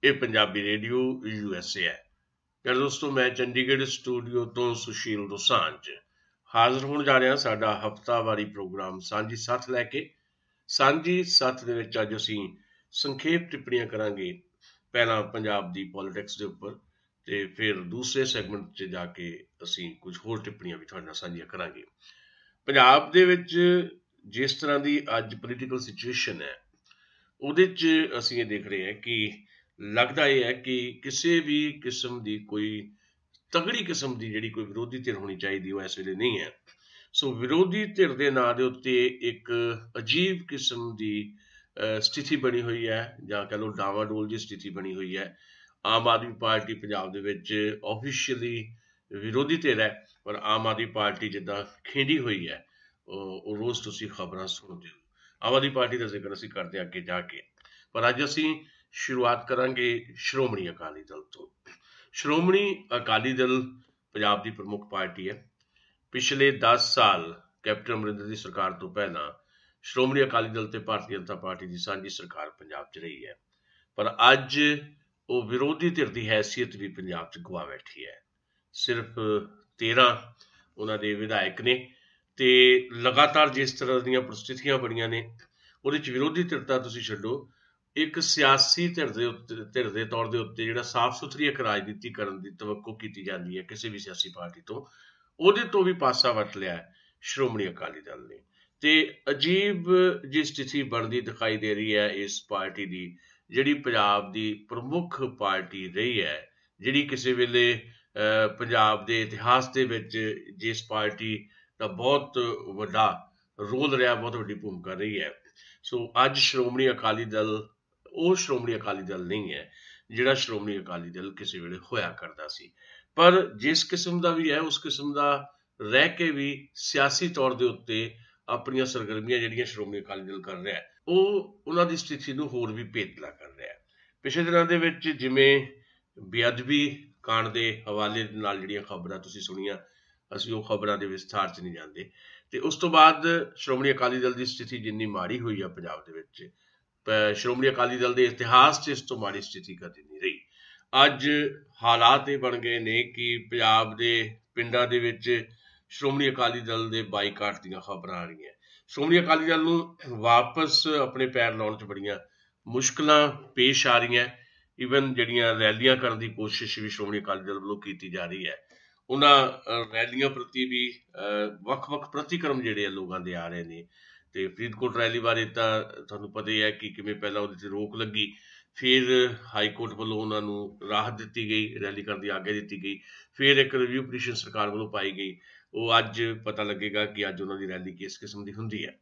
ਇਹ Punjabi radio USA ਹੈ। ਯਾਰ ਦੋਸਤੋ, ਮੈਂ ਚੰਡੀਗੜ੍ਹ ਸਟੂਡੀਓ ਤੋਂ ਸੁਸ਼ੀਲ ਦੋਸਾਂਝ ਹਾਜ਼ਰ ਹੋਣ ਜਾ ਰਿਹਾ ਸਾਡਾ ਹਫ਼ਤਾਵਾਰੀ ਪ੍ਰੋਗਰਾਮ ਸਾਂਝੀ ਸਾਥ ਲੈ ਕੇ। ਸਾਂਝੀ ਸਾਥ ਦੇ ਵਿੱਚ ਅੱਜ ਅਸੀਂ ਸੰਖੇਪ ਟਿੱਪਣੀਆਂ ਕਰਾਂਗੇ, ਪਹਿਲਾਂ ਪੰਜਾਬ ਦੀ ਪੋਲੀਟਿਕਸ ਦੇ ਉੱਪਰ, ਤੇ ਫਿਰ ਦੂਸਰੇ ਸੈਗਮੈਂਟ 'ਚ ਜਾ ਕੇ ਅਸੀਂ ਕੁਝ ਹੋਰ ਟਿੱਪਣੀਆਂ ਵੀ ਤੁਹਾਡੇ ਨਾਲ ਸਾਂਝੀਆਂ ਕਰਾਂਗੇ। ਪੰਜਾਬ ਦੇ ਵਿੱਚ ਜਿਸ ਤਰ੍ਹਾਂ ਦੀ ਅੱਜ ਪੋਲੀਟੀਕਲ ਸਿਚੁਏਸ਼ਨ ਹੈ, ਉਹਦੇ 'ਚ ਅਸੀਂ ਇਹ ਦੇਖ ਰਹੇ ਹਾਂ ਕਿ ਲੱਗਦਾ ਇਹ ਹੈ ਕਿ ਕਿਸੇ ਵੀ ਕਿਸਮ ਦੀ ਕੋਈ ਤਗੜੀ ਕਿਸਮ ਦੀ ਜਿਹੜੀ ਕੋਈ ਵਿਰੋਧੀ ਧਿਰ ਹੋਣੀ ਚਾਹੀਦੀ ਉਹ ਇਸ ਵੇਲੇ ਨਹੀਂ ਹੈ। ਸੋ ਵਿਰੋਧੀ ਧਿਰ ਦੇ ਨਾਂ ਦੇ ਉੱਤੇ ਇੱਕ ਅਜੀਬ ਕਿਸਮ ਦੀ ਸਥਿਤੀ ਬਣੀ ਹੋਈ ਹੈ, ਜਾਂ ਕਹਿ ਲਓ ਡਾਵਾਡੋਲ ਦੀ ਸਥਿਤੀ ਬਣੀ ਹੋਈ ਹੈ। ਆਮ ਆਦਮੀ ਪਾਰਟੀ ਪੰਜਾਬ ਦੇ ਵਿੱਚ ਆਫੀਸ਼ੀਅਲੀ ਵਿਰੋਧੀ ਧਿਰ ਹੈ, ਪਰ ਆਮ ਆਦਮੀ ਪਾਰਟੀ ਜਿੱਦਾਂ ਖੇਡੀ ਹੋਈ ਹੈ, ਉਹ ਰੋਜ਼ ਤੁਸੀਂ ਖਬਰਾਂ ਸੁਣਦੇ ਹੋ। ਆਮ ਆਦਮੀ ਪਾਰਟੀ ਦਾ ਜ਼ਿਕਰ ਅਸੀਂ ਕਰਦੇ ਹਾਂ ਅੱਗੇ ਜਾ ਕੇ, ਪਰ ਅੱਜ ਅਸੀਂ ਸ਼ੁਰੂਆਤ ਕਰਾਂਗੇ ਸ਼੍ਰੋਮਣੀ ਅਕਾਲੀ ਦਲ ਤੋਂ। ਸ਼੍ਰੋਮਣੀ ਅਕਾਲੀ ਦਲ ਪੰਜਾਬ ਦੀ ਪ੍ਰਮੁੱਖ ਪਾਰਟੀ ਹੈ। ਪਿਛਲੇ 10 ਸਾਲ ਕੈਪਟਨ ਅਮਰਿੰਦਰ ਦੀ ਸਰਕਾਰ ਤੋਂ ਪਹਿਲਾਂ ਸ਼੍ਰੋਮਣੀ ਅਕਾਲੀ ਦਲ ਤੇ ਭਾਰਤੀ ਜਨਤਾ ਪਾਰਟੀ ਦੀ ਸਾਂਝੀ ਸਰਕਾਰ ਪੰਜਾਬ 'ਚ ਰਹੀ ਹੈ, ਪਰ ਅੱਜ ਉਹ ਵਿਰੋਧੀ ਧਿਰ ਦੀ ਹੈਸੀਅਤ ਵੀ ਪੰਜਾਬ 'ਚ ਗਵਾ ਬੈਠੀ ਹੈ। ਸਿਰਫ 13 ਉਹਨਾਂ ਦੇ ਵਿਧਾਇਕ ਨੇ, ਤੇ ਲਗਾਤਾਰ ਜਿਸ ਤਰ੍ਹਾਂ ਦੀਆਂ ਪ੍ਰਸਥਿਤੀਆਂ ਬਣੀਆਂ ਨੇ, ਉਹਦੇ 'ਚ ਵਿਰੋਧੀ ਧਿਰ ਤਾਂ ਤੁਸੀਂ ਛੱਡੋ, ਇੱਕ ਸਿਆਸੀ ਧਿਰ ਦੇ ਤੌਰ ਦੇ ਉੱਤੇ ਜਿਹੜਾ ਸਾਫ਼ ਸੁਥਰੀ ਇੱਕ ਰਾਜਨੀਤੀ ਕਰਨ ਦੀ ਤਵੱਕੋ ਕੀਤੀ ਜਾਂਦੀ ਹੈ ਕਿਸੇ ਵੀ ਸਿਆਸੀ ਪਾਰਟੀ ਤੋਂ, ਉਹਦੇ ਤੋਂ ਵੀ ਪਾਸਾ ਵੱਟ ਲਿਆ ਸ਼੍ਰੋਮਣੀ ਅਕਾਲੀ ਦਲ ਨੇ। ਤੇ ਅਜੀਬ ਜਿਹੀ ਸਥਿਤੀ ਬਣਦੀ ਦਿਖਾਈ ਦੇ ਰਹੀ ਹੈ ਇਸ ਪਾਰਟੀ ਦੀ, ਜਿਹੜੀ ਪੰਜਾਬ ਦੀ ਪ੍ਰਮੁੱਖ ਪਾਰਟੀ ਰਹੀ ਹੈ, ਜਿਹੜੀ ਕਿਸੇ ਵੇਲੇ ਪੰਜਾਬ ਦੇ ਇਤਿਹਾਸ ਦੇ ਵਿੱਚ ਜਿਸ ਪਾਰਟੀ ਦਾ ਬਹੁਤ ਵੱਡਾ ਰੋਲ ਰਿਹਾ, ਬਹੁਤ ਵੱਡੀ ਭੂਮਿਕਾ ਰਹੀ ਹੈ। ਸੋ ਅੱਜ ਸ਼੍ਰੋਮਣੀ ਅਕਾਲੀ ਦਲ ਉਹ ਸ਼੍ਰੋਮਣੀ ਅਕਾਲੀ ਦਲ ਨਹੀਂ ਹੈ ਜਿਹੜਾ ਸ਼੍ਰੋਮਣੀ ਅਕਾਲੀ ਦਲ ਕਿਸੇ ਵੇਲੇ ਹੋਇਆ ਕਰਦਾ ਸੀ। ਪਰ ਜਿਸ ਕਿਸਮ ਦਾ ਵੀ ਹੈ, ਉਸ ਕਿਸਮ ਦਾ ਰਹਿ ਕੇ ਵੀ ਸਿਆਸੀ ਤੌਰ ਦੇ ਉੱਤੇ ਆਪਣੀਆਂ ਸਰਗਰਮੀਆਂ ਜਿਹੜੀਆਂ ਸ਼੍ਰੋਮਣੀ ਅਕਾਲੀ ਦਲ ਕਰ ਰਿਹਾ, ਉਹ ਉਹਨਾਂ ਦੀ ਸਥਿਤੀ ਨੂੰ ਹੋਰ ਵੀ ਭੇਤਲਾ ਕਰ ਰਿਹਾ। ਪਿਛਲੇ ਦਿਨਾਂ ਦੇ ਵਿੱਚ ਜਿਵੇਂ ਬੇਅਦਬੀ ਕਾਂਡ ਦੇ ਹਵਾਲੇ ਨਾਲ ਜਿਹੜੀਆਂ ਖਬਰਾਂ ਤੁਸੀਂ ਸੁਣੀਆਂ, ਅਸੀਂ ਉਹ ਖਬਰਾਂ ਦੇ ਵਿਸਥਾਰ 'ਚ ਨਹੀਂ ਜਾਂਦੇ। ਤੇ ਉਸ ਤੋਂ ਬਾਅਦ ਸ਼੍ਰੋਮਣੀ ਅਕਾਲੀ ਦਲ ਦੀ ਸਥਿਤੀ ਜਿੰਨੀ ਮਾੜੀ ਹੋਈ ਆ ਪੰਜਾਬ ਦੇ ਵਿੱਚ, ਸ਼੍ਰੋਮਣੀ ਅਕਾਲੀ ਦਲ ਦੇ ਇਤਿਹਾਸ 'ਚ ਇਸ ਤੋਂ ਮਾੜੀ ਸਥਿਤੀ ਕਦੇ ਨਹੀਂ ਰਹੀ। ਅੱਜ ਹਾਲਾਤ ਇਹ ਬਣ ਗਏ ਨੇ ਕਿ ਪੰਜਾਬ ਦੇ ਪਿੰਡਾਂ ਦੇ ਵਿੱਚ ਸ਼੍ਰੋਮਣੀ ਅਕਾਲੀ ਦਲ ਦੇ ਬਾਈਕਾਟ ਦੀਆਂ ਖਬਰਾਂ ਆ ਰਹੀਆਂ। ਸ਼੍ਰੋਮਣੀ ਅਕਾਲੀ ਦਲ ਨੂੰ ਵਾਪਸ ਆਪਣੇ ਪੈਰ ਲਾਉਣ 'ਚ ਬੜੀਆਂ ਮੁਸ਼ਕਲਾਂ ਪੇਸ਼ ਆ ਰਹੀਆਂ। ਈਵਨ ਜਿਹੜੀਆਂ ਰੈਲੀਆਂ ਕਰਨ ਦੀ ਕੋਸ਼ਿਸ਼ ਵੀ ਸ਼੍ਰੋਮਣੀ ਅਕਾਲੀ ਦਲ ਵੱਲੋਂ ਕੀਤੀ ਜਾ ਰਹੀ ਹੈ, ਉਹਨਾਂ ਰੈਲੀਆਂ ਪ੍ਰਤੀ ਵੀ ਵੱਖ-ਵੱਖ ਪ੍ਰਤੀਕਰਮ ਜਿਹੜੇ ਆ ਲੋਕਾਂ ਦੇ ਆ ਰਹੇ ਨੇ। ਤੇ ਫਰੀਦਕੋਟ ਰੈਲੀ ਬਾਰੇ ਤਾਂ ਤੁਹਾਨੂੰ ਪਤਾ ਹੀ ਹੈ ਕਿ ਕਿਵੇਂ ਪਹਿਲਾਂ ਉਹਦੇ 'ਤੇ ਰੋਕ ਲੱਗੀ, ਫਿਰ ਹਾਈ ਕੋਰਟ ਵੱਲੋਂ ਉਹਨਾਂ ਨੂੰ ਰਾਹਤ ਦਿੱਤੀ ਗਈ, ਰੈਲੀ ਕਰਨ ਦੀ ਆਗਿਆ ਦਿੱਤੀ ਗਈ, ਫਿਰ ਇੱਕ ਰਿਵਿਊ ਪਟੀਸ਼ਨ ਸਰਕਾਰ ਵੱਲੋਂ ਪਾਈ ਗਈ। ਉਹ ਅੱਜ ਪਤਾ ਲੱਗੇਗਾ ਕਿ ਅੱਜ ਉਹਨਾਂ ਦੀ ਰੈਲੀ ਕਿਸ ਕਿਸਮ ਦੀ ਹੁੰਦੀ ਹੈ।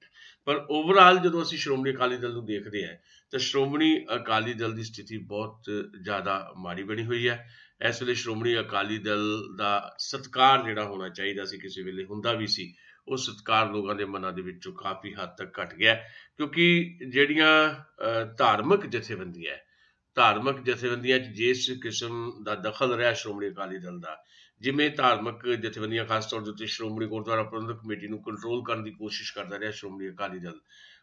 ਪਰ ਓਵਰਆਲ ਜਦੋਂ ਅਸੀਂ ਸ਼੍ਰੋਮਣੀ ਅਕਾਲੀ ਦਲ ਨੂੰ ਦੇਖਦੇ ਹਾਂ, ਤਾਂ ਸ਼੍ਰੋਮਣੀ ਅਕਾਲੀ ਦਲ ਦੀ ਸਥਿਤੀ ਬਹੁਤ ਜ਼ਿਆਦਾ ਮਾੜੀ ਬਣੀ ਹੋਈ ਹੈ। ਇਸ ਵੇਲੇ ਸ਼੍ਰੋਮਣੀ ਅਕਾਲੀ ਦਲ ਦਾ ਸਤਿਕਾਰ ਜਿਹੜਾ ਹੋਣਾ ਚਾਹੀਦਾ ਸੀ, ਕਿਸੇ ਵੇਲੇ ਹੁੰਦਾ ਵੀ ਸੀ, ਉਹ ਸਤਿਕਾਰ ਲੋਕਾਂ ਦੇ ਮਨਾਂ ਦੇ ਵਿੱਚੋਂ ਕਾਫੀ ਹੱਦ ਤੱਕ ਘਟ ਗਿਆ। ਕਿਉਂਕਿ ਜਿਹੜੀਆਂ ਧਾਰਮਿਕ ਜਥੇਬੰਦੀਆਂ 'ਚ ਜਿਸ ਕਿਸਮ ਦਾ ਦਖਲ ਰਿਹਾ ਸ਼੍ਰੋਮਣੀ ਅਕਾਲੀ ਦਲ ਦਾ, ਜਿਵੇਂ ਧਾਰਮਿਕ ਜਥੇਬੰਦੀਆਂ ਖਾਸ ਤੌਰ ਦੇ ਉੱਤੇ ਸ਼੍ਰੋਮਣੀ ਗੁਰਦੁਆਰਾ ਪ੍ਰਬੰਧਕ ਕਮੇਟੀ ਨੂੰ ਕੰਟਰੋਲ ਕਰਨ ਦੀ ਕੋਸ਼ਿਸ਼ ਕਰਦਾ ਰਿਹਾ ਸ਼੍ਰੋਮਣੀ ਅਕਾਲੀ ਦਲ,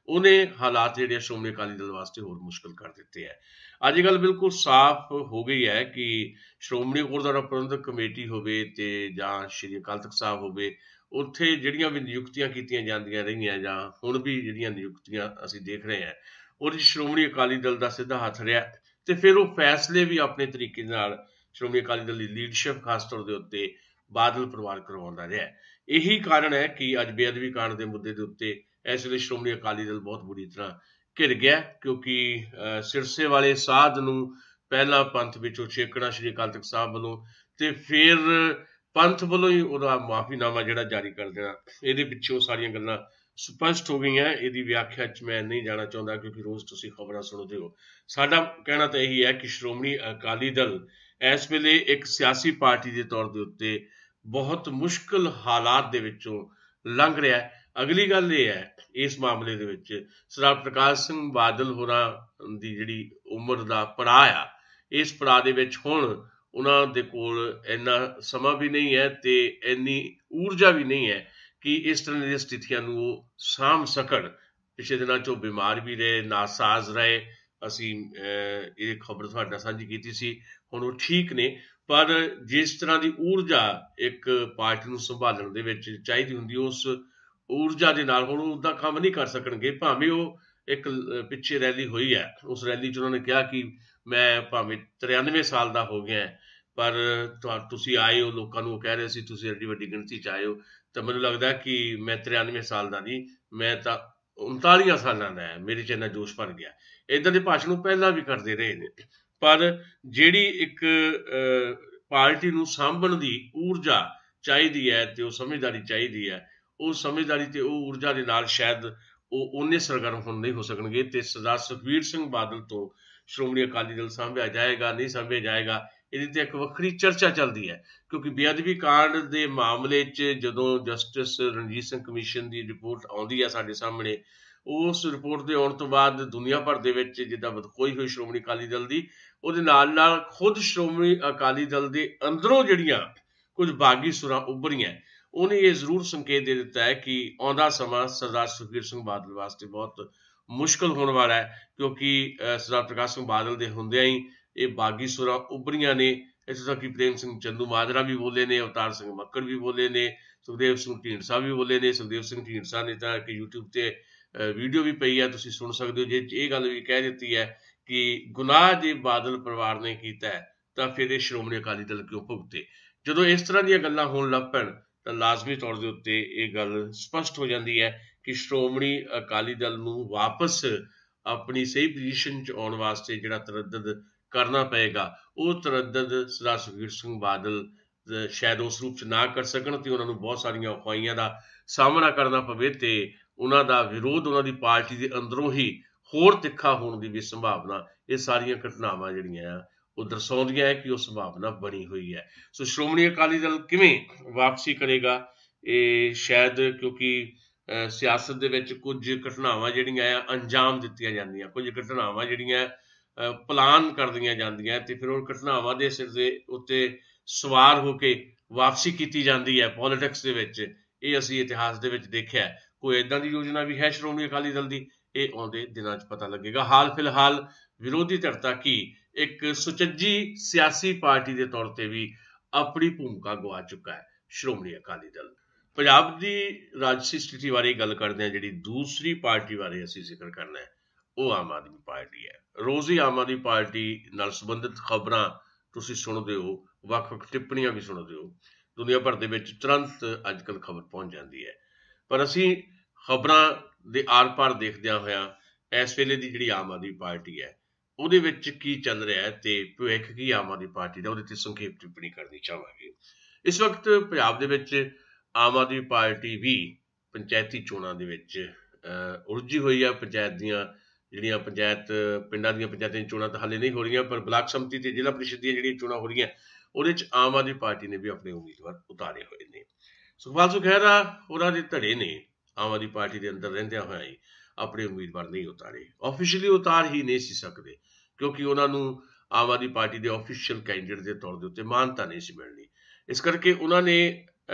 ਉਹਨੇ ਹਾਲਾਤ ਜਿਹੜੇ ਸ਼੍ਰੋਮਣੀ ਅਕਾਲੀ ਦਲ ਵਾਸਤੇ ਹੋਰ ਮੁਸ਼ਕਲ ਕਰ ਦਿੱਤੇ ਹੈ। ਅੱਜ ਕੱਲ੍ਹ ਬਿਲਕੁਲ ਸਾਫ਼ ਹੋ ਗਈ ਹੈ ਕਿ ਸ਼੍ਰੋਮਣੀ ਗੁਰਦੁਆਰਾ ਪ੍ਰਬੰਧਕ ਕਮੇਟੀ ਹੋਵੇ ਤੇ ਜਾਂ ਸ਼੍ਰੀ ਅਕਾਲ ਤਖਤ ਸਾਹਿਬ ਹੋਵੇ, ਉੱਥੇ ਜਿਹੜੀਆਂ ਵੀ ਨਿਯੁਕਤੀਆਂ ਕੀਤੀਆਂ ਜਾਂਦੀਆਂ ਰਹੀਆਂ, ਜਾਂ ਹੁਣ ਵੀ ਜਿਹੜੀਆਂ ਨਿਯੁਕਤੀਆਂ ਅਸੀਂ ਦੇਖ ਰਹੇ ਹਾਂ, ਉਹਦੇ 'ਚ ਸ਼੍ਰੋਮਣੀ ਅਕਾਲੀ ਦਲ ਦਾ ਸਿੱਧਾ ਹੱਥ ਰਿਹਾ। ਤੇ ਫਿਰ ਉਹ ਫੈਸਲੇ ਵੀ ਆਪਣੇ ਤਰੀਕੇ ਨਾਲ ਸ਼੍ਰੋਮਣੀ ਅਕਾਲੀ ਦਲ ਦੀ ਲੀਡਰਸ਼ਿਪ ਖਾਸ ਤੌਰ ਦੇ ਉੱਤੇ ਬਾਦਲ ਪਰਿਵਾਰ ਕਰਵਾਉਂਦਾ ਰਿਹਾ। ਇਹੀ ਕਾਰਨ ਹੈ ਕਿ ਅੱਜ ਬੇਅਦਬੀ ਕਾਂਡ ਦੇ ਮੁੱਦੇ ਦੇ ਉੱਤੇ ਇਸ ਵੇਲੇ ਸ਼੍ਰੋਮਣੀ ਅਕਾਲੀ ਦਲ ਬਹੁਤ ਬੁਰੀ ਤਰ੍ਹਾਂ ਘਿਰ ਗਿਆ, ਕਿਉਂਕਿ ਸਿਰਸੇ ਵਾਲੇ ਸਾਧ ਨੂੰ ਪਹਿਲਾਂ ਪੰਥ ਵਿੱਚੋਂ ਛੇਕਣਾ ਸ਼੍ਰੀ ਅਕਾਲ ਤਖਤ ਸਾਹਿਬ ਵੱਲੋਂ, ਤੇ ਫਿਰ ਪੰਥ ਵੱਲੋਂ ਹੀ ਉਹਦਾ ਮਾਫੀਨਾਮਾ ਜਿਹੜਾ ਜਾਰੀ ਕਰ ਦੇਣਾ, ਇਹਦੇ ਪਿੱਛੋਂ ਸਾਰੀਆਂ ਗੱਲਾਂ ਸਪਸ਼ਟ ਹੋ ਗਈਆਂ। ਇਹਦੀ ਵਿਆਖਿਆ 'ਚ ਮੈਂ ਨਹੀਂ ਜਾਣਾ ਚਾਹੁੰਦਾ, ਕਿਉਂਕਿ ਰੋਜ਼ ਤੁਸੀਂ ਖਬਰਾਂ ਸੁਣਦੇ ਹੋ। ਸਾਡਾ ਕਹਿਣਾ ਤਾਂ ਇਹੀ ਹੈ ਕਿ ਸ਼੍ਰੋਮਣੀ ਅਕਾਲੀ ਦਲ ਇਸ ਵੇਲੇ ਇੱਕ ਸਿਆਸੀ ਪਾਰਟੀ ਦੇ ਤੌਰ ਦੇ ਉੱਤੇ ਬਹੁਤ ਮੁਸ਼ਕਲ ਹਾਲਾਤ ਦੇ ਵਿੱਚੋਂ ਲੰਘ ਰਿਹਾ ਹੈ। ਅਗਲੀ ਗੱਲ ਇਹ ਹੈ ਇਸ ਮਾਮਲੇ ਦੇ ਵਿੱਚ, ਸਰਦਾਰ ਪ੍ਰਕਾਸ਼ ਸਿੰਘ ਬਾਦਲ ਹੋਰਾਂ ਦੀ ਜਿਹੜੀ ਉਮਰ ਦਾ ਪੜਾਅ ਆ, ਇਸ ਪੜਾਅ ਦੇ ਵਿੱਚ ਹੁਣ ਉਹਨਾਂ ਦੇ ਕੋਲ ਇੰਨਾ ਸਮਾਂ ਵੀ ਨਹੀਂ ਹੈ ਤੇ ਇੰਨੀ ਊਰਜਾ ਵੀ ਨਹੀਂ ਹੈ ਕਿ ਇਸ ਤਰ੍ਹਾਂ ਦੀਆਂ ਸਥਿਤੀਆਂ ਨੂੰ ਉਹ ਸਾਂਭ ਸਕਣ। ਪਿਛਲੇ ਦਿਨਾਂ 'ਚ ਉਹ ਬਿਮਾਰ ਵੀ ਰਹੇ, ਨਾਸਾਜ਼ ਰਹੇ, ਅਸੀਂ ਇਹ ਖਬਰ ਤੁਹਾਡੇ ਨਾਲ ਸਾਂਝੀ ਕੀਤੀ ਸੀ, ਹੁਣ ਉਹ ਠੀਕ ਨੇ। ਪਰ ਜਿਸ ਤਰ੍ਹਾਂ ਦੀ ਊਰਜਾ ਇੱਕ ਪਾਰਟੀ ਨੂੰ ਸੰਭਾਲਣ ਦੇ ਵਿੱਚ ਚਾਹੀਦੀ ਹੁੰਦੀ, ਉਸ ਊਰਜਾ ਦੇ ਨਾਲ ਹੁਣ ਉਹ ਉੱਦਾਂ ਕੰਮ ਨਹੀਂ ਕਰ ਸਕਣਗੇ। ਭਾਵੇਂ ਉਹ ਇੱਕ ਪਿੱਛੇ ਰੈਲੀ ਹੋਈ ਹੈ, ਉਸ ਰੈਲੀ 'ਚ ਉਹਨਾਂ ਨੇ ਕਿਹਾ ਕਿ ਮੈਂ ਭਾਵੇਂ 93 ਸਾਲ ਦਾ ਹੋ ਗਿਆ, ਪਰ ਤੁਸੀਂ ਆਏ ਹੋ, ਲੋਕਾਂ ਨੂੰ ਉਹ ਕਹਿ ਰਹੇ ਸੀ ਤੁਸੀਂ ਐਡੀ ਵੱਡੀ ਗਿਣਤੀ 'ਚ ਆਏ ਹੋ, ਤਾਂ ਮੈਨੂੰ ਲੱਗਦਾ ਕਿ ਮੈਂ 93 ਸਾਲ ਦਾ ਨਹੀਂ, ਮੈਂ ਤਾਂ 39 ਸਾਲਾਂ ਦਾ ਹੈ, ਮੇਰੇ 'ਚ ਇੰਨਾ ਜੋਸ਼ ਭਰ ਗਿਆ। ਇੱਦਾਂ ਦੇ ਭਾਸ਼ਣ ਉਹ ਪਹਿਲਾਂ ਵੀ ਕਰਦੇ ਰਹੇ ਨੇ। ਪਰ ਜਿਹੜੀ ਇੱਕ ਪਾਰਟੀ ਨੂੰ ਸਾਂਭਣ ਦੀ ਊਰਜਾ ਚਾਹੀਦੀ ਹੈ ਤੇ ਉਹ ਸਮਝਦਾਰੀ ਚਾਹੀਦੀ ਹੈ, ਉਹ ਸਮਝਦਾਰੀ ਤੇ ਉਹ ਊਰਜਾ ਦੇ ਨਾਲ ਸ਼ਾਇਦ ਉਹ ਓਨੇ ਸਰਗਰਮ ਹੁਣ ਨਹੀਂ ਹੋ ਸਕਣਗੇ। ਤੇ ਸਰਦਾਰ ਸੁਖਬੀਰ ਸਿੰਘ ਬਾਦਲ ਤੋਂ ਸ਼੍ਰੋਮਣੀ ਅਕਾਲੀ ਦਲ ਸਾਂਭਿਆ ਜਾਏਗਾ ਨਹੀਂ ਸਾਂਭਿਆ ਜਾਏਗਾ, ਇਹਦੀ ਤੇ ਇੱਕ ਵੱਖਰੀ ਚਰਚਾ ਚੱਲਦੀ ਹੈ। ਕਿਉਂਕਿ ਬੇਅਦਬੀ ਕਾਂਡ ਦੇ ਮਾਮਲੇ 'ਚ ਜਦੋਂ ਜਸਟਿਸ ਰਣਜੀਤ ਸਿੰਘ ਕਮਿਸ਼ਨ ਦੀ ਰਿਪੋਰਟ ਆਉਂਦੀ ਹੈ ਸਾਡੇ ਸਾਹਮਣੇ, ਉਸ ਰਿਪੋਰਟ ਦੇ ਆਉਣ ਤੋਂ ਬਾਅਦ ਦੁਨੀਆ ਭਰ ਦੇ ਵਿੱਚ ਜਿੱਦਾਂ ਬਦਖੋਈ ਹੋਈ ਸ਼੍ਰੋਮਣੀ ਅਕਾਲੀ ਦਲ ਦੀ, ਉਹਦੇ ਨਾਲ ਨਾਲ ਖੁਦ ਸ਼੍ਰੋਮਣੀ ਅਕਾਲੀ ਦਲ ਦੇ ਅੰਦਰੋਂ ਜਿਹੜੀਆਂ ਕੁਝ ਬਾਗੀ ਸੁਰਾਂ ਉੱਭਰੀਆਂ, ਉਹਨੇ ਇਹ ਜ਼ਰੂਰ ਸੰਕੇਤ ਦੇ ਦਿੱਤਾ ਹੈ ਕਿ ਆਉਂਦਾ ਸਮਾਂ ਸਰਦਾਰ ਸੁਖਬੀਰ ਸਿੰਘ ਬਾਦਲ ਵਾਸਤੇ ਬਹੁਤ ਮੁਸ਼ਕਲ ਹੋਣ ਵਾਲਾ ਹੈ। ਕਿਉਂਕਿ ਸਰਦਾਰ ਪ੍ਰਕਾਸ਼ ਸਿੰਘ ਬਾਦਲ ਦੇ ਹੁੰਦਿਆਂ ਹੀ ਇਹ ਬਾਗੀ ਸੁਰਾਂ ਉੱਭਰੀਆਂ ਨੇ। ਇੱਥੋਂ ਤੱਕ ਕਿ ਪ੍ਰੇਮ ਸਿੰਘ ਚੰਦੂਮਾਜਰਾ ਵੀ ਬੋਲੇ ਨੇ, ਅਵਤਾਰ ਸਿੰਘ ਮੱਕੜ ਵੀ ਬੋਲੇ ਨੇ, ਸੁਖਦੇਵ ਸਿੰਘ ਢੀਂਡਸਾ ਵੀ ਬੋਲੇ ਨੇ। ਸੁਖਦੇਵ ਸਿੰਘ ਢੀਂਡਸਾ ਨੇ ਤਾਂ ਕਿ YouTube ਤੇ ਵੀਡੀਓ ਵੀ ਪਈ ਹੈ, ਤੁਸੀਂ ਸੁਣ ਸਕਦੇ ਹੋ, ਜੇ ਇਹ ਗੱਲ ਵੀ ਕਹਿ ਦਿੱਤੀ ਹੈ ਕਿ ਗੁਨਾਹ ਜੇ ਬਾਦਲ ਪਰਿਵਾਰ ਨੇ ਕੀਤਾ ਹੈ ਤਾਂ ਫਿਰ ਇਹ ਸ਼੍ਰੋਮਣੀ ਅਕਾਲੀ ਦਲ ਕਿਉਂ ਭੁਗਤੇ। ਜਦੋਂ ਇਸ ਤਰ੍ਹਾਂ ਦੀਆਂ ਗੱਲਾਂ ਹੋਣ ਲੱਗ ਪੈਣ ਤਾਂ ਲਾਜ਼ਮੀ ਤੌਰ ਦੇ ਉੱਤੇ ਇਹ ਗੱਲ ਸਪਸ਼ਟ ਹੋ ਜਾਂਦੀ ਹੈ ਕਿ ਸ਼੍ਰੋਮਣੀ ਅਕਾਲੀ ਦਲ ਨੂੰ ਵਾਪਸ ਆਪਣੀ ਸਹੀ ਪੋਜੀਸ਼ਨ 'ਚ ਆਉਣ ਵਾਸਤੇ ਜਿਹੜਾ ਤਰੱਦਦ ਕਰਨਾ ਪਏਗਾ, ਉਹ ਤਰੱਦਦ ਸਰਦਾਰ ਸੁਖਬੀਰ ਸਿੰਘ ਬਾਦਲ ਸ਼ਾਇਦ ਉਸ ਰੂਪ 'ਚ ਨਾ ਕਰ ਸਕਣ ਤੇ ਉਹਨਾਂ ਨੂੰ ਬਹੁਤ ਸਾਰੀਆਂ ਔਖਾਈਆਂ ਦਾ ਸਾਹਮਣਾ ਕਰਨਾ ਪਵੇ ਤੇ ਉਹਨਾਂ ਦਾ ਵਿਰੋਧ ਉਹਨਾਂ ਦੀ ਪਾਰਟੀ ਦੇ ਅੰਦਰੋਂ ਹੀ ਹੋਰ ਤਿੱਖਾ ਹੋਣ ਦੀ ਵੀ ਸੰਭਾਵਨਾ ਇਹ ਸਾਰੀਆਂ ਘਟਨਾਵਾਂ ਜਿਹੜੀਆਂ ਆ ਉਹ ਦਰਸਾਉਂਦੀਆਂ ਹੈ ਕਿ ਉਹ ਸੰਭਾਵਨਾ ਬਣੀ ਹੋਈ ਹੈ। ਸੋ ਸ਼੍ਰੋਮਣੀ ਅਕਾਲੀ ਦਲ ਕਿਵੇਂ ਵਾਪਸੀ ਕਰੇਗਾ, ਇਹ ਸ਼ਾਇਦ ਕਿਉਂਕਿ ਸਿਆਸਤ ਦੇ ਵਿੱਚ ਕੁਝ ਘਟਨਾਵਾਂ ਜਿਹੜੀਆਂ ਆ ਅੰਜਾਮ ਦਿੱਤੀਆਂ ਜਾਂਦੀਆਂ, ਕੁਝ ਘਟਨਾਵਾਂ ਜਿਹੜੀਆਂ ਪਲਾਨ ਕਰਦੀਆਂ ਜਾਂਦੀਆਂ ਤੇ ਫਿਰ ਉਹ ਘਟਨਾਵਾਂ ਦੇ ਸਿਰ ਦੇ ਉੱਤੇ ਸਵਾਰ ਹੋ ਕੇ ਵਾਪਸੀ ਕੀਤੀ ਜਾਂਦੀ ਹੈ ਪੋਲੀਟਿਕਸ ਦੇ ਵਿੱਚ। ਇਹ ਅਸੀਂ ਇਤਿਹਾਸ ਦੇ ਵਿੱਚ ਦੇਖਿਆ। ਕੋਈ ਇੱਦਾਂ ਦੀ ਯੋਜਨਾ ਵੀ ਹੈ ਸ਼੍ਰੋਮਣੀ ਅਕਾਲੀ ਦਲ ਦੀ, ਇਹ ਆਉਂਦੇ ਦਿਨਾਂ 'ਚ ਪਤਾ ਲੱਗੇਗਾ। ਹਾਲ ਫਿਲਹਾਲ ਵਿਰੋਧੀ ਧਿਰ ਤਾਂ ਕੀ ਇੱਕ ਸੁਚੱਜੀ ਸਿਆਸੀ ਪਾਰਟੀ ਦੇ ਤੌਰ ਤੇ ਵੀ ਆਪਣੀ ਭੂਮਿਕਾ ਗਵਾ ਚੁੱਕਾ ਹੈ ਸ਼੍ਰੋਮਣੀ ਅਕਾਲੀ ਦਲ। ਪੰਜਾਬ ਦੀ ਰਾਜਸੀ ਸਥਿਤੀ ਬਾਰੇ ਗੱਲ ਕਰਦੇ ਹਾਂ, ਜਿਹੜੀ ਦੂਸਰੀ ਪਾਰਟੀ ਬਾਰੇ ਅਸੀਂ ਜ਼ਿਕਰ ਕਰਨਾ ਹੈ ਉਹ ਆਮ ਆਦਮੀ ਪਾਰਟੀ ਹੈ। ਰੋਜ਼ ਹੀ ਆਮ ਆਦਮੀ ਪਾਰਟੀ ਨਾਲ ਸੰਬੰਧਿਤ ਖਬਰਾਂ ਤੁਸੀਂ ਸੁਣਦੇ ਹੋ, ਵੱਖ-ਵੱਖ ਟਿੱਪਣੀਆਂ ਵੀ ਸੁਣਦੇ ਹੋ, ਦੁਨੀਆ ਭਰ ਦੇ ਵਿੱਚ ਤੁਰੰਤ ਅੱਜ ਕੱਲ੍ਹ ਖਬਰ ਪਹੁੰਚ ਜਾਂਦੀ ਹੈ। ਪਰ ਅਸੀਂ ਖਬਰਾਂ ਦੇ ਆਰ-ਪਾਰ ਦੇਖਦਿਆਂ ਹੋਇਆਂ ਇਸ ਵੇਲੇ ਦੀ ਜਿਹੜੀ ਆਮ ਆਦਮੀ ਪਾਰਟੀ ਹੈ ਉਹਦੇ ਵਿੱਚ ਕੀ ਚੱਲ ਰਿਹਾ ਹੈ ਤੇ ਭਵਿੱਖ ਕੀ ਆਮ ਆਦਮੀ ਪਾਰਟੀ ਦਾ, ਉਹਦੇ ਤੇ ਸੰਖੇਪ ਟਿੱਪਣੀ ਕਰਨੀ ਚਾਹਾਂਗੇ। ਇਸ ਵਕਤ ਪੰਜਾਬ ਦੇ ਵਿੱਚ ਆਮ ਆਦਮੀ ਪਾਰਟੀ ਵੀ ਪੰਚਾਇਤੀ ਚੋਣਾਂ ਦੇ ਵਿੱਚ ਉਲਝੀ ਹੋਈ ਆ। ਪੰਚਾਇਤ ਦੀਆਂ ਜਿਹੜੀਆਂ ਪਿੰਡਾਂ ਦੀਆਂ ਪੰਚਾਇਤਾਂ ਦੀਆਂ ਚੋਣਾਂ ਤਾਂ ਹਾਲੇ ਨਹੀਂ ਹੋ ਰਹੀਆਂ, ਪਰ ਬਲਾਕ ਸੰਮਤੀ ਤੇ ਜ਼ਿਲ੍ਹਾ ਪ੍ਰੀਸ਼ਦ ਦੀਆਂ ਜਿਹੜੀਆਂ ਚੋਣਾਂ ਹੋ ਰਹੀਆਂ ਉਹਦੇ 'ਚ ਆਮ ਆਦਮੀ ਪਾਰਟੀ ਨੇ ਵੀ ਆਪਣੇ ਉਮੀਦਵਾਰ ਉਤਾਰੇ ਹੋਏ ਨੇ। ਸੁਖਪਾਲ ਸਿੰਘ ਖਹਿਰਾ ਉਹਨਾਂ ਦੇ ਧੜੇ ਨੇ ਆਮ ਆਦਮੀ ਪਾਰਟੀ ਦੇ ਅੰਦਰ ਰਹਿੰਦਿਆਂ ਹੋਇਆਂ ਹੀ ਆਪਣੇ ਉਮੀਦਵਾਰ ਨਹੀਂ ਉਤਾਰੇ, ਆਫੀਸ਼ੀਅਲੀ ਉਤਾਰ ਹੀ ਨਹੀਂ ਸੀ ਸਕਦੇ ਕਿਉਂਕਿ ਉਹਨਾਂ ਨੂੰ ਆਮ ਆਦਮੀ ਪਾਰਟੀ ਦੇ ਆਫੀਸ਼ੀਅਲ ਕੈਂਡੀਡੇਟ ਦੇ ਤੌਰ ਦੇ ਉੱਤੇ ਮਾਨਤਾ ਨਹੀਂ ਸੀ ਮਿਲਣੀ। ਇਸ ਕਰਕੇ ਉਹਨਾਂ ਨੇ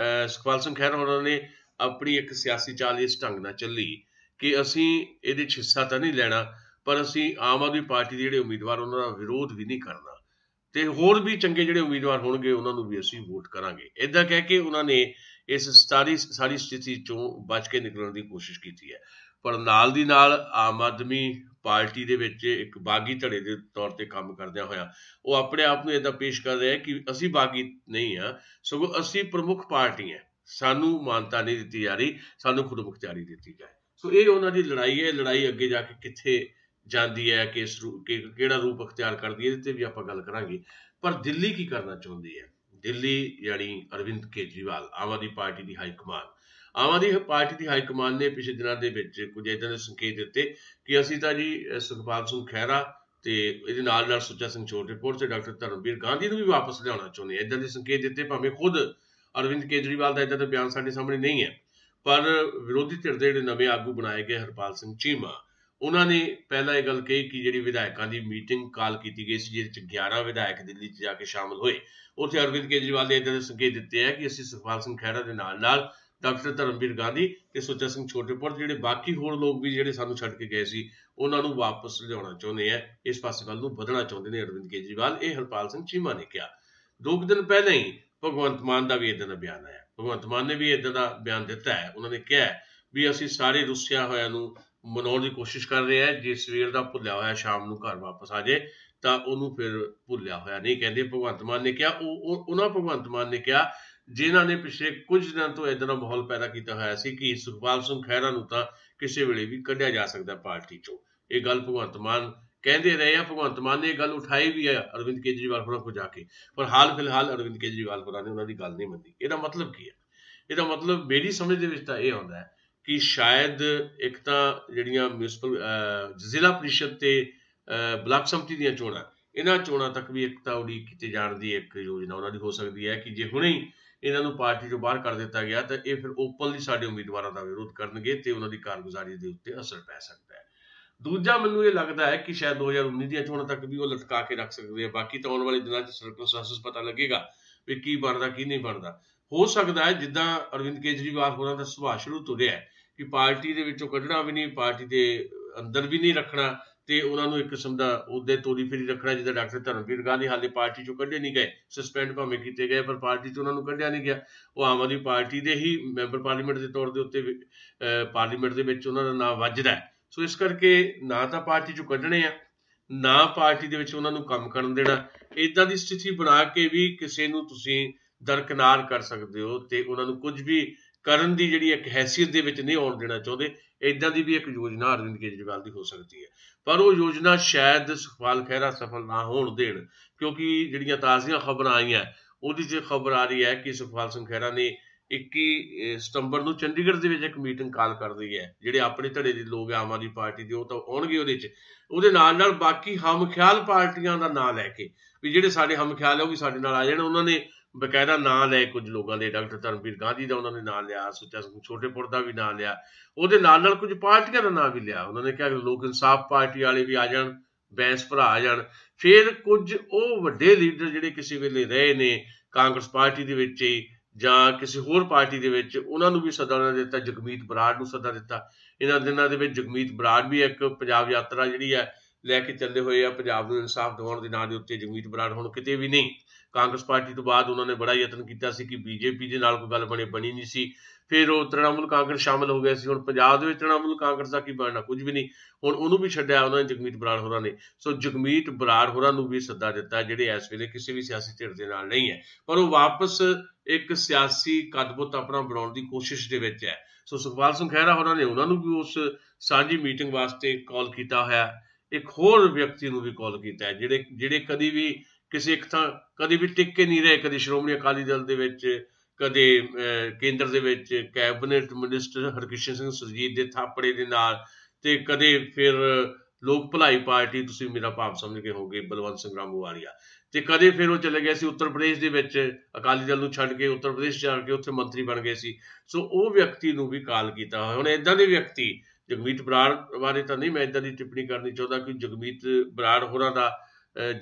ਸੁਖਪਾਲ ਸਿੰਘ ਖਹਿਰਾ ਉਹਨਾਂ ਨੇ ਆਪਣੀ ਇੱਕ ਸਿਆਸੀ ਚਾਲ ਇਸ ਢੰਗ ਨਾਲ ਚੱਲੀ ਕਿ ਅਸੀਂ ਇਹਦੇ 'ਚ ਹਿੱਸਾ ਤਾਂ ਨਹੀਂ ਲੈਣਾ, ਪਰ ਅਸੀਂ ਆਮ ਆਦਮੀ ਪਾਰਟੀ ਦੇ ਜਿਹੜੇ ਉਮੀਦਵਾਰ ਉਹਨਾਂ ਦਾ ਵਿਰੋਧ ਵੀ ਨਹੀਂ ਕਰਨਾ ਤੇ ਹੋਰ ਵੀ ਚੰਗੇ ਜਿਹੜੇ ਉਮੀਦਵਾਰ ਹੋਣਗੇ ਉਹਨਾਂ ਨੂੰ ਵੀ ਅਸੀਂ ਵੋਟ ਕਰਾਂਗੇ। ਇੱਦਾਂ ਕਹਿ ਕੇ ਉਹਨਾਂ ਨੇ ਇਸ ਸਾਰੀ ਸਥਿਤੀ 'ਚੋਂ ਬਚ ਕੇ ਨਿਕਲਣ ਦੀ ਕੋਸ਼ਿਸ਼ ਕੀਤੀ ਹੈ। ਪਰ ਨਾਲ ਦੀ ਨਾਲ ਆਮ ਆਦਮੀ ਪਾਰਟੀ ਦੇ ਵਿੱਚ ਇੱਕ ਬਾਗੀ ਧੜੇ ਦੇ ਤੌਰ ਤੇ ਕੰਮ ਕਰਦਿਆਂ ਹੋਇਆ ਉਹ ਆਪਣੇ ਆਪ ਨੂੰ ਇੱਦਾਂ ਪੇਸ਼ ਕਰ ਰਿਹਾ ਕਿ ਅਸੀਂ ਬਾਗੀ ਨਹੀਂ ਹਾਂ, ਸਗੋਂ ਅਸੀਂ ਪ੍ਰਮੁੱਖ ਪਾਰਟੀ ਹਾਂ, ਸਾਨੂੰ ਮਾਨਤਾ ਨਹੀਂ ਦਿੱਤੀ ਜਾ ਰਹੀ, ਸਾਨੂੰ ਖੁਦ ਮੁਖਤਿਆਰੀ ਦਿੱਤੀ ਜਾਏ। ਸੋ ਇਹ ਉਹਨਾਂ ਦੀ ਲੜਾਈ ਹੈ। ਲੜਾਈ ਅੱਗੇ ਜਾ ਕੇ ਕਿੱਥੇ ਜਾਂਦੀ ਹੈ, ਕਿਹੜਾ ਰੂਪ ਅਖਤਿਆਰ ਕਰਦੀ ਹੈ, ਇਹਦੇ ਤੇ ਵੀ ਆਪਾਂ ਗੱਲ ਕਰਾਂਗੇ। ਪਰ ਦਿੱਲੀ ਕੀ ਕਰਨਾ ਚਾਹੁੰਦੀ ਹੈ? ਦਿੱਲੀ ਯਾਨੀ ਅਰਵਿੰਦ ਕੇਜਰੀਵਾਲ, ਆਮ ਆਦਮੀ ਪਾਰਟੀ ਦੀ high command, Aam Aadmi party ਦੀ ਹਾਈ ਕਮਾਨ ਨੇ ਪਿਛਲੇ ਦਿਨਾਂ ਦੇ ਵਿੱਚ ਕੁਝ ਇੱਦਾਂ ਦੇ ਸੰਕੇਤ ਦਿੱਤੇ ਕਿ ਅਸੀਂ ਤਾਂ ਜੀ ਸੁਖਪਾਲ ਸਿੰਘ ਖਹਿਰਾ ਤੇ ਇਹਦੇ ਨਾਲ ਨਾਲ ਸੁੱਚਾ ਸਿੰਘ ਛੋਟੇਪੁਰ ਤੇ ਡਾਕਟਰ ਧਰਮਵੀਰ ਗਾਂਧੀ ਨੂੰ ਵੀ ਵਾਪਸ ਲਿਆਉਣਾ ਚਾਹੁੰਦੇ, ਇੱਦਾਂ ਦੇ ਸੰਕੇਤ ਦਿੱਤੇ। ਭਾਵੇਂ ਖੁਦ ਅਰਵਿੰਦ ਕੇਜਰੀਵਾਲ ਦਾ ਇੱਦਾਂ ਦਾ ਬਿਆਨ ਸਾਡੇ ਸਾਹਮਣੇ ਨਹੀਂ ਹੈ, ਪਰ ਵਿਰੋਧੀ ਧਿਰ ਦੇ ਜਿਹੜੇ ਨਵੇਂ ਆਗੂ ਬਣਾਏ ਗਏ ਹਰਪਾਲ ਸਿੰਘ ਚੀਮਾ, ਉਹਨਾਂ ਨੇ ਪਹਿਲਾਂ ਇਹ ਗੱਲ ਕਹੀ ਕਿ ਜਿਹੜੀ ਵਿਧਾਇਕਾਂ ਦੀ ਮੀਟਿੰਗ ਕਾਲ ਕੀਤੀ ਗਈ ਸੀ ਜਿਹਦੇ 'ਚ 11 ਵਿਧਾਇਕ ਦਿੱਲੀ 'ਚ ਜਾ ਕੇ ਸ਼ਾਮਲ ਹੋਏ, ਉੱਥੇ ਅਰਵਿੰਦ ਕੇਜਰੀਵਾਲ ਨੇ ਇੱਦਾਂ ਦੇ ਸੰਕੇਤ ਦਿੱਤੇ ਹੈ ਕਿ ਅਸੀਂ ਸੁਖਪਾਲ ਸਿੰਘ ਖਹਿਰਾ ਦੇ ਨਾਲ ਨਾਲ ਡਾਕਟਰ ਧਰਮਵੀਰ ਗਾਂਧੀ ਤੇ ਸੁੱਚਾ ਸਿੰਘ ਛੋਟੇਪੁਰ, ਜਿਹੜੇ ਬਾਕੀ ਹੋਰ ਲੋਕ ਵੀ ਜਿਹੜੇ ਸਾਨੂੰ ਛੱਡ ਕੇ ਗਏ ਸੀ ਉਹਨਾਂ ਨੂੰ ਵਾਪਸ ਲਿਆਉਣਾ ਚਾਹੁੰਦੇ ਆ, ਇਸ ਪਾਸੇ ਵੱਲ ਨੂੰ ਵਧਣਾ ਚਾਹੁੰਦੇ ਨੇ ਅਰਵਿੰਦ ਕੇਜਰੀਵਾਲ। ਇਹ ਹਰਪਾਲ ਸਿੰਘ ਚੀਮਾ ਨੇ ਕਿਹਾ। 2 ਦਿਨ ਪਹਿਲਾਂ ਹੀ ਭਗਵੰਤ ਮਾਨ ਦਾ ਵੀ ਇੱਦਾਂ ਦਾ ਬਿਆਨ ਆਇਆ। ਭਗਵੰਤ ਮਾਨ ਨੇ ਵੀ ਇੱਦਾਂ ਦਾ ਬਿਆਨ ਦਿੱਤਾ ਹੈ। ਉਹਨਾਂ ਨੇ ਕਿਹਾ ਵੀ ਅਸੀਂ ਸਾਰੇ ਰੁੱਸਿਆ ਹੋਇਆਂ ਨੂੰ ਮਨਾਉਣ ਦੀ ਕੋਸ਼ਿਸ਼ ਕਰ ਰਹੇ ਹਾਂ। ਜੇ ਸਵੇਰ ਦਾ ਭੁੱਲਿਆ ਹੋਇਆ ਸ਼ਾਮ ਨੂੰ ਘਰ ਵਾਪਸ ਆ ਜਾਏ ਤਾਂ ਉਹਨੂੰ ਫਿਰ ਭੁੱਲਿਆ ਹੋਇਆ ਨਹੀਂ ਕਹਿੰਦੇ। ਭਗਵੰਤ ਮਾਨ ਨੇ ਕਿਹਾ ਭਗਵੰਤ ਮਾਨ ਨੇ ਕਿਹਾ ਜਿਨ੍ਹਾਂ ਨੇ ਪਿਛਲੇ ਕੁਝ ਦਿਨਾਂ ਤੋਂ ਇੱਦਾਂ ਦਾ ਮਾਹੌਲ ਪੈਦਾ ਕੀਤਾ ਹੋਇਆ ਸੀ ਕਿ ਸੁਖਪਾਲ ਸਿੰਘ ਖਹਿਰਾ ਨੂੰ ਤਾਂ ਕਿਸੇ ਵੇਲੇ ਵੀ ਕੱਢਿਆ ਜਾ ਸਕਦਾ ਪਾਰਟੀ ਚੋਂ। ਇਹ ਗੱਲ ਭਗਵੰਤ ਮਾਨ ਕਹਿੰਦੇ ਰਹੇ ਆ। ਭਗਵੰਤ ਮਾਨ ਨੇ ਇਹ ਗੱਲ ਉਠਾਈ ਵੀ ਹੈ ਅਰਵਿੰਦ ਕੇਜਰੀਵਾਲ ਹੋਰਾਂ ਕੋਲ ਜਾ ਕੇ, ਪਰ ਹਾਲ ਫਿਲਹਾਲ ਅਰਵਿੰਦ ਕੇਜਰੀਵਾਲ ਹੋਰਾਂ ਨੇ ਉਹਨਾਂ ਦੀ ਗੱਲ ਨਹੀਂ ਮੰਨੀ। ਇਹਦਾ ਮਤਲਬ ਕੀ ਹੈ? ਇਹਦਾ ਮਤਲਬ ਮੇਰੀ ਸਮਝ ਦੇ ਵਿੱਚ ਤਾਂ ਇਹ ਆਉਂਦਾ ਹੈ ਕਿ ਸ਼ਾਇਦ ਇੱਕ ਤਾਂ ਜਿਹੜੀਆਂ ਮਿਊਨਿਸਪਲ ਜ਼ਿਲ੍ਹਾ ਪ੍ਰੀਸ਼ਦ ਤੇ ਬਲਾਕ ਸੰਮਤੀ ਦੀਆਂ ਚੋਣਾਂ, ਇਹਨਾਂ ਚੋਣਾਂ ਤੱਕ ਵੀ ਇੱਕ ਤਾਂ ਉਡੀਕ ਕੀਤੀ ਜਾਣ ਦੀ ਇੱਕ ਯੋਜਨਾ ਉਹਨਾਂ ਦੀ ਹੋ ਸਕਦੀ ਹੈ ਕਿ ਜੇ ਹੁਣੇ ਹੀ ਇਹਨਾਂ ਨੂੰ ਪਾਰਟੀ ਚੋਂ ਬਾਹਰ ਕਰ ਦਿੱਤਾ ਗਿਆ ਤਾਂ ਇਹ ਫਿਰ ਓਪਨਲੀ ਸਾਡੇ ਉਮੀਦਵਾਰਾਂ ਦਾ ਵਿਰੋਧ ਕਰਨਗੇ ਤੇ ਉਹਨਾਂ ਦੀ ਕਾਰਗੁਜ਼ਾਰੀ ਦੇ ਉੱਤੇ ਅਸਰ ਪੈ ਸਕਦਾ ਹੈ। ਦੂਜਾ, ਮੈਨੂੰ ਇਹ ਲੱਗਦਾ ਹੈ ਕਿ ਸ਼ਾਇਦ 2019 ਦੀਆਂ ਚੋਣਾਂ ਤੱਕ ਵੀ ਉਹ ਲਟਕਾ ਕੇ ਰੱਖ ਸਕਦੇ ਆ। ਬਾਕੀ ਤਾਂ ਆਉਣ ਵਾਲੇ ਦਿਨਾਂ 'ਚ ਸਰਕਮਸਟੈਂਸਸ ਪਤਾ ਲੱਗੇਗਾ ਵੀ ਕੀ ਬਣਦਾ ਕੀ ਨਹੀਂ ਬਣਦਾ। ਹੋ ਸਕਦਾ ਹੈ ਜਿੱਦਾਂ ਅਰਵਿੰਦ ਕੇਜਰੀਵਾਲ ਹੋਰਾਂ ਦਾ ਸੁਭਾਅ ਸ਼ੁਰੂ ਤੋਂ ਰਿਹਾ ਕਿ ਪਾਰਟੀ ਦੇ ਵਿੱਚੋਂ ਕੱਢਣਾ ਵੀ ਨਹੀਂ, ਪਾਰਟੀ ਦੇ ਅੰਦਰ ਵੀ ਨਹੀਂ ਰੱਖਣਾ ਤੇ ਉਹਨਾਂ ਨੂੰ ਇੱਕ ਕਿਸਮ ਦਾ ਉਹਦੇ ਤੋਰੀ ਫੇਰੀ ਰੱਖਣਾ। ਜਿੱਦਾਂ ਡਾਕਟਰ ਧਰਮਵੀਰ ਗਾਂਧੀ ਹਾਲੇ ਪਾਰਟੀ ਚੋਂ ਕੱਢੇ ਨਹੀਂ ਗਏ, ਸਸਪੈਂਡ ਭਾਵੇਂ ਕੀਤੇ ਗਏ ਪਰ ਪਾਰਟੀ ਚੋਂ ਉਹਨਾਂ ਨੂੰ ਕੱਢਿਆ ਨਹੀਂ ਗਿਆ। ਉਹ ਆਮ ਆਦਮੀ ਪਾਰਟੀ ਦੇ ਹੀ ਮੈਂਬਰ ਪਾਰਲੀਮੈਂਟ ਦੇ ਤੌਰ ਦੇ ਉੱਤੇ ਪਾਰਲੀਮੈਂਟ ਦੇ ਵਿੱਚ ਉਹਨਾਂ ਦਾ ਨਾਮ ਵੱਜਦਾ। ਸੋ ਇਸ ਕਰਕੇ ਨਾ ਤਾਂ ਪਾਰਟੀ ਚੋਂ ਕੱਢਣੇ ਆ, ਨਾ ਪਾਰਟੀ ਦੇ ਵਿੱਚ ਉਹਨਾਂ ਨੂੰ ਕੰਮ ਕਰਨ ਦੇਣਾ। ਇੱਦਾਂ ਦੀ ਸਥਿਤੀ ਬਣਾ ਕੇ ਵੀ ਕਿਸੇ ਨੂੰ ਤੁਸੀਂ ਦਰਕਿਨਾਰ ਕਰ ਸਕਦੇ ਹੋ ਤੇ ਉਹਨਾਂ ਨੂੰ ਕੁਝ ਵੀ ਕਰਨ ਦੀ ਜਿਹੜੀ ਇੱਕ ਹੈਸੀਅਤ ਦੇ ਵਿੱਚ ਨਹੀਂ ਆਉਣ ਦੇਣਾ ਚਾਹੁੰਦੇ। ਇੱਦਾਂ ਦੀ ਵੀ ਇੱਕ ਯੋਜਨਾ ਅਰਵਿੰਦ ਕੇਜਰੀਵਾਲ ਦੀ ਹੋ ਸਕਦੀ ਹੈ, ਪਰ ਉਹ ਯੋਜਨਾ ਸ਼ਾਇਦ ਸੁਖਪਾਲ ਖਹਿਰਾ ਸਫਲ ਨਾ ਹੋਣ ਦੇਣ, ਕਿਉਂਕਿ ਜਿਹੜੀਆਂ ਤਾਜ਼ੀਆਂ ਖਬਰਾਂ ਆਈਆਂ ਉਹਦੀ 'ਚ ਖਬਰ ਆ ਰਹੀ ਹੈ ਕਿ ਸੁਖਪਾਲ ਸਿੰਘ ਖਹਿਰਾ ਨੇ 21 ਸਤੰਬਰ ਨੂੰ ਚੰਡੀਗੜ੍ਹ ਦੇ ਵਿੱਚ ਇੱਕ ਮੀਟਿੰਗ ਕਾਲ ਕਰ ਰਹੀ ਹੈ। ਜਿਹੜੇ ਆਪਣੇ ਧੜੇ ਦੇ ਲੋਕ ਆਮ ਆਦਮੀ ਪਾਰਟੀ ਦੇ ਉਹ ਤਾਂ ਆਉਣਗੇ ਉਹਦੇ 'ਚ, ਉਹਦੇ ਨਾਲ ਨਾਲ ਬਾਕੀ ਹਮਖਿਆਲ ਪਾਰਟੀਆਂ ਦਾ ਨਾਂ ਲੈ ਕੇ ਵੀ ਜਿਹੜੇ ਸਾਡੇ ਹਮਖਿਆਲ ਹੈ ਉਹ ਵੀ ਸਾਡੇ ਨਾਲ ਆ ਜਾਣ। ਉਹਨਾਂ ਨੇ ਬਕਾਇਦਾ ਨਾਂ ਲਏ ਕੁਝ ਲੋਕਾਂ ਦੇ, ਡਾਕਟਰ ਧਰਮਵੀਰ ਗਾਂਧੀ ਦਾ ਉਹਨਾਂ ਨੇ ਨਾਂ ਲਿਆ, ਸੁੱਚਾ ਸਿੰਘ ਛੋਟੇਪੁਰ ਦਾ ਵੀ ਨਾਂ ਲਿਆ, ਉਹਦੇ ਨਾਲ ਨਾਲ ਕੁਝ ਪਾਰਟੀਆਂ ਦਾ ਨਾਂ ਵੀ ਲਿਆ। ਉਹਨਾਂ ਨੇ ਕਿਹਾ ਕਿ ਲੋਕ ਇਨਸਾਫ ਪਾਰਟੀ ਵਾਲੇ ਵੀ ਆ ਜਾਣ, ਬੈਂਸ ਭਰਾ ਆ ਜਾਣ। ਫਿਰ ਕੁਝ ਉਹ ਵੱਡੇ ਲੀਡਰ ਜਿਹੜੇ ਕਿਸੇ ਵੇਲੇ ਰਹੇ ਨੇ ਕਾਂਗਰਸ ਪਾਰਟੀ ਦੇ ਵਿੱਚ ਹੀ ਜਾਂ ਕਿਸੇ ਹੋਰ ਪਾਰਟੀ ਦੇ ਵਿੱਚ, ਉਹਨਾਂ ਨੂੰ ਵੀ ਸੱਦਾ ਉਹਨਾਂ ਨੇ ਦਿੱਤਾ। ਜਗਮੀਤ ਬਰਾੜ ਨੂੰ ਸੱਦਾ ਦਿੱਤਾ। ਇਹਨਾਂ ਦਿਨਾਂ ਦੇ ਵਿੱਚ ਜਗਮੀਤ ਬਰਾੜ ਵੀ ਇੱਕ ਪੰਜਾਬ ਯਾਤਰਾ ਜਿਹੜੀ ਹੈ ਲੈ ਕੇ ਚੱਲੇ ਹੋਏ ਆ ਪੰਜਾਬ ਨੂੰ ਇਨਸਾਫ ਦਿਵਾਉਣ ਦੇ ਨਾਂ ਦੇ ਉੱਤੇ। ਜਗਮੀਤ ਬਰਾੜ ਹੁਣ ਕਿਤੇ ਵੀ ਨਹੀਂ। ਕਾਂਗਰਸ ਪਾਰਟੀ ਤੋਂ ਬਾਅਦ ਉਹਨਾਂ ਨੇ ਬੜਾ ਯਤਨ ਕੀਤਾ ਸੀ ਕਿ ਬੀਜੇਪੀ ਦੇ ਨਾਲ ਕੋਈ ਗੱਲ ਬਣੀ ਨਹੀਂ ਸੀ। ਫਿਰ ਉਹ ਤ੍ਰਿਣਮੂਲ ਕਾਂਗਰਸ ਸ਼ਾਮਲ ਹੋ ਗਿਆ ਸੀ। ਹੁਣ ਪੰਜਾਬ ਦੇ ਵਿੱਚ ਤ੍ਰਿਣਮੂਲ ਕਾਂਗਰਸ ਦਾ ਕੀ ਬਣਨਾ, ਕੁਝ ਵੀ ਨਹੀਂ। ਹੁਣ ਉਹਨੂੰ ਵੀ ਛੱਡਿਆ ਉਹਨਾਂ ਨੇ, ਜਗਮੀਤ ਬਰਾੜ ਹੋਰਾਂ ਨੇ। ਸੋ ਜਗਮੀਤ ਬਰਾੜ ਹੋਰਾਂ ਨੂੰ ਵੀ ਸੱਦਾ ਦਿੱਤਾ ਜਿਹੜੇ ਇਸ ਵੇਲੇ ਕਿਸੇ ਵੀ ਸਿਆਸੀ ਧਿਰ ਦੇ ਨਾਲ ਨਹੀਂ ਹੈ, ਪਰ ਉਹ ਵਾਪਸ ਇੱਕ ਸਿਆਸੀ ਕੱਦਬੁੱਤ ਆਪਣਾ ਬਣਾਉਣ ਦੀ ਕੋਸ਼ਿਸ਼ ਦੇ ਵਿੱਚ ਹੈ। ਸੋ ਸੁਖਪਾਲ ਸਿੰਘ ਖਹਿਰਾ ਹੋਰਾਂ ਨੇ ਉਹਨਾਂ ਨੂੰ ਵੀ ਉਸ ਸਾਂਝੀ ਮੀਟਿੰਗ ਵਾਸਤੇ ਕਾਲ ਕੀਤਾ ਹੋਇਆ। ਇੱਕ ਹੋਰ ਵਿਅਕਤੀ ਨੂੰ ਵੀ ਕਾਲ ਕੀਤਾ ਹੈ ਜਿਹੜੇ ਕਦੀ ਵੀ ਕਿਸੇ ਇੱਕ ਥਾਂ ਕਦੇ ਵੀ ਟਿਕ ਕੇ ਨਹੀਂ ਰਹੇ। ਕਦੇ ਸ਼੍ਰੋਮਣੀ ਅਕਾਲੀ ਦਲ ਦੇ ਵਿੱਚ, ਕਦੇ ਕੇਂਦਰ ਦੇ ਵਿੱਚ ਕੈਬਨਿਟ ਮਿਨਿਸਟਰ ਹਰਕ੍ਰਿਸ਼ਨ ਸਿੰਘ ਸੁਰਜੀਤ ਦੇ ਥਾਪੜੇ ਦੇ ਨਾਲ, ਤੇ ਕਦੇ ਫਿਰ ਲੋਕ ਭਲਾਈ ਪਾਰਟੀ, ਤੁਸੀਂ ਮੇਰਾ ਭਾਵ ਸਮਝ ਕੇ ਹੋਗੇ, ਬਲਵੰਤ ਸਿੰਘ ਰਾਮੂਵਾਲੀਆ, ਤੇ ਕਦੇ ਫਿਰ ਉਹ ਚਲੇ ਗਏ ਸੀ ਉੱਤਰ ਪ੍ਰਦੇਸ਼ ਦੇ ਵਿੱਚ, ਅਕਾਲੀ ਦਲ ਨੂੰ ਛੱਡ ਕੇ ਉੱਤਰ ਪ੍ਰਦੇਸ਼ ਜਾ ਕੇ ਉੱਥੇ ਮੰਤਰੀ ਬਣ ਗਏ ਸੀ। ਸੋ ਉਹ ਵਿਅਕਤੀ ਨੂੰ ਵੀ ਕਾਲ ਕੀਤਾ ਹੋਇਆ। ਹੁਣ ਇੱਦਾਂ ਦੇ ਵਿਅਕਤੀ, ਜਗਮੀਤ ਬਰਾੜ ਬਾਰੇ ਤਾਂ ਨਹੀਂ ਮੈਂ ਇੱਦਾਂ ਦੀ ਟਿੱਪਣੀ ਕਰਨੀ ਚਾਹੁੰਦਾ ਕਿ ਜਗਮੀਤ ਬਰਾੜ ਹੋਰਾਂ ਦਾ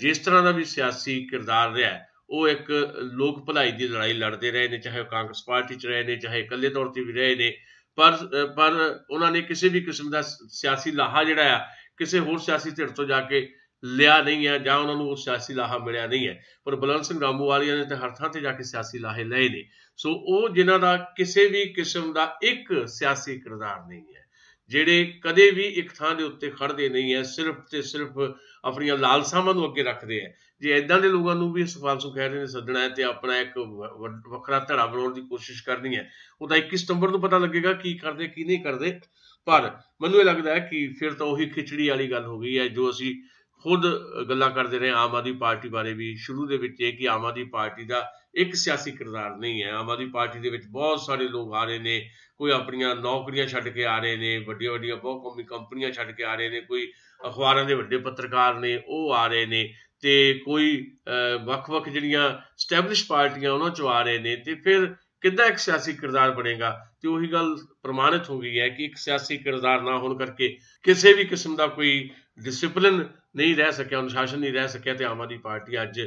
ਜਿਸ ਤਰ੍ਹਾਂ ਦਾ ਵੀ ਸਿਆਸੀ ਕਿਰਦਾਰ ਰਿਹਾ, ਉਹ ਇੱਕ ਲੋਕ ਭਲਾਈ ਦੀ ਲੜਾਈ ਲੜਦੇ ਰਹੇ ਨੇ, ਚਾਹੇ ਉਹ ਕਾਂਗਰਸ ਪਾਰਟੀ 'ਚ ਰਹੇ ਨੇ, ਚਾਹੇ ਇਕੱਲੇ ਤੌਰ 'ਤੇ ਵੀ ਰਹੇ ਨੇ, ਪਰ ਉਹਨਾਂ ਨੇ ਕਿਸੇ ਵੀ ਕਿਸਮ ਦਾ ਸਿਆਸੀ ਲਾਹਾ ਜਿਹੜਾ ਆ ਕਿਸੇ ਹੋਰ ਸਿਆਸੀ ਧਿਰ ਤੋਂ ਜਾ ਕੇ ਲਿਆ ਨਹੀਂ ਹੈ, ਜਾਂ ਉਹਨਾਂ ਨੂੰ ਉਹ ਸਿਆਸੀ ਲਾਹਾ ਮਿਲਿਆ ਨਹੀਂ ਹੈ। ਪਰ ਬਲਵੰਤ ਸਿੰਘ ਰਾਮੂਵਾਲੀਆ ਨੇ ਤਾਂ ਹਰ ਥਾਂ 'ਤੇ ਜਾ ਕੇ ਸਿਆਸੀ ਲਾਹੇ ਲਏ ਨੇ। ਸੋ ਉਹ ਜਿਨ੍ਹਾਂ ਦਾ ਕਿਸੇ ਵੀ ਕਿਸਮ ਦਾ ਇੱਕ ਸਿਆਸੀ ਕਿਰਦਾਰ ਨਹੀਂ ਹੈ, ਜਿਹੜੇ ਕਦੇ ਵੀ ਇੱਕ ਥਾਂ ਦੇ ਉੱਤੇ ਖੜ੍ਹਦੇ ਨਹੀਂ ਹੈ, ਸਿਰਫ ਤੇ ਸਿਰਫ ਆਪਣੀਆਂ ਲਾਲਸਾਵਾਂ ਨੂੰ ਅੱਗੇ ਰੱਖਦੇ ਹੈ। ਜੇ ਇੱਦਾਂ ਦੇ ਲੋਕਾਂ ਨੂੰ ਵੀ ਸੁਖਪਾਲ ਸਿੰਘ ਖਹਿਰੇ ਨੇ ਸੱਦਣਾ ਹੈ ਤੇ ਆਪਣਾ ਇੱਕ ਵੱਖਰਾ ਧੜਾ ਬਣਾਉਣ ਦੀ ਕੋਸ਼ਿਸ਼ ਕਰਨੀ ਹੈ, ਉਹ ਤਾਂ 21 ਸਤੰਬਰ ਨੂੰ ਪਤਾ ਲੱਗੇਗਾ ਕੀ ਕਰਦੇ ਕੀ ਨਹੀਂ ਕਰਦੇ। ਪਰ ਮੈਨੂੰ ਇਹ ਲੱਗਦਾ ਹੈ ਕਿ ਫਿਰ ਤਾਂ ਉਹੀ ਖਿਚੜੀ ਵਾਲੀ ਗੱਲ ਹੋ ਗਈ ਹੈ ਜੋ ਅਸੀਂ ਖੁਦ ਗੱਲਾਂ ਕਰਦੇ ਰਹੇ ਆਮ ਆਦਮੀ ਪਾਰਟੀ ਬਾਰੇ ਵੀ ਸ਼ੁਰੂ ਦੇ ਵਿੱਚ, ਇਹ ਕਿ ਆਮ ਆਦਮੀ ਪਾਰਟੀ ਦਾ ਇੱਕ ਸਿਆਸੀ ਕਿਰਦਾਰ ਨਹੀਂ ਹੈ। ਆਮ ਆਦਮੀ ਪਾਰਟੀ ਦੇ ਵਿੱਚ ਬਹੁਤ ਸਾਰੇ ਲੋਕ ਆ ਰਹੇ ਨੇ, ਕੋਈ ਆਪਣੀਆਂ ਨੌਕਰੀਆਂ ਛੱਡ ਕੇ ਆ ਰਹੇ ਨੇ, ਵੱਡੀਆਂ ਵੱਡੀਆਂ ਬਹੁਕੌਮੀ ਕੰਪਨੀਆਂ ਛੱਡ ਕੇ ਆ ਰਹੇ ਨੇ, ਕੋਈ ਅਖਬਾਰਾਂ ਦੇ ਵੱਡੇ ਪੱਤਰਕਾਰ ਨੇ ਉਹ ਆ ਰਹੇ ਨੇ, ਤੇ ਕੋਈ ਵੱਖ-ਵੱਖ ਜਿਹੜੀਆਂ ਸਟੈਬਲਿਸ਼ ਪਾਰਟੀਆਂ ਉਹਨਾਂ 'ਚੋਂ ਆ ਰਹੇ ਨੇ। ਤੇ ਫਿਰ ਕਿੱਦਾਂ ਇੱਕ ਸਿਆਸੀ ਕਿਰਦਾਰ ਬਣੇਗਾ? ਤੇ ਉਹੀ ਗੱਲ ਪ੍ਰਮਾਣਿਤ ਹੋ ਗਈ ਹੈ ਕਿ ਇੱਕ ਸਿਆਸੀ ਕਿਰਦਾਰ ਨਾ ਹੋਣ ਕਰਕੇ ਕਿਸੇ ਵੀ ਕਿਸਮ ਦਾ ਕੋਈ ਡਿਸਿਪਲਿਨ नहीं रह सकिया, अनुशासन नहीं रह सकिया, तो आम आदमी पार्टी अज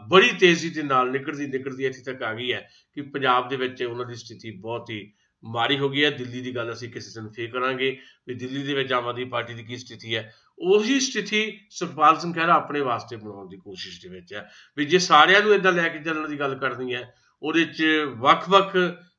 बड़ी तेजी के नाल निकलती निकलती इत्थे तक आ गई है कि पंजाब दे विच उन्हां दी स्थिति बहुत ही माड़ी हो गई है। दिल्ली की गल असीं किसी दिन फिर करांगे भी दिल्ली दे विच आम आदमी पार्टी की की स्थिति है। उही स्थिति सुखपाल सिंह खैरा अपने वास्ते बनाउण दी कोशिश दे विच है भी जे सारिआं नूं इदां लैके चलण दी गल करनी है, ਉਹਦੇ 'ਚ ਵੱਖ-ਵੱਖ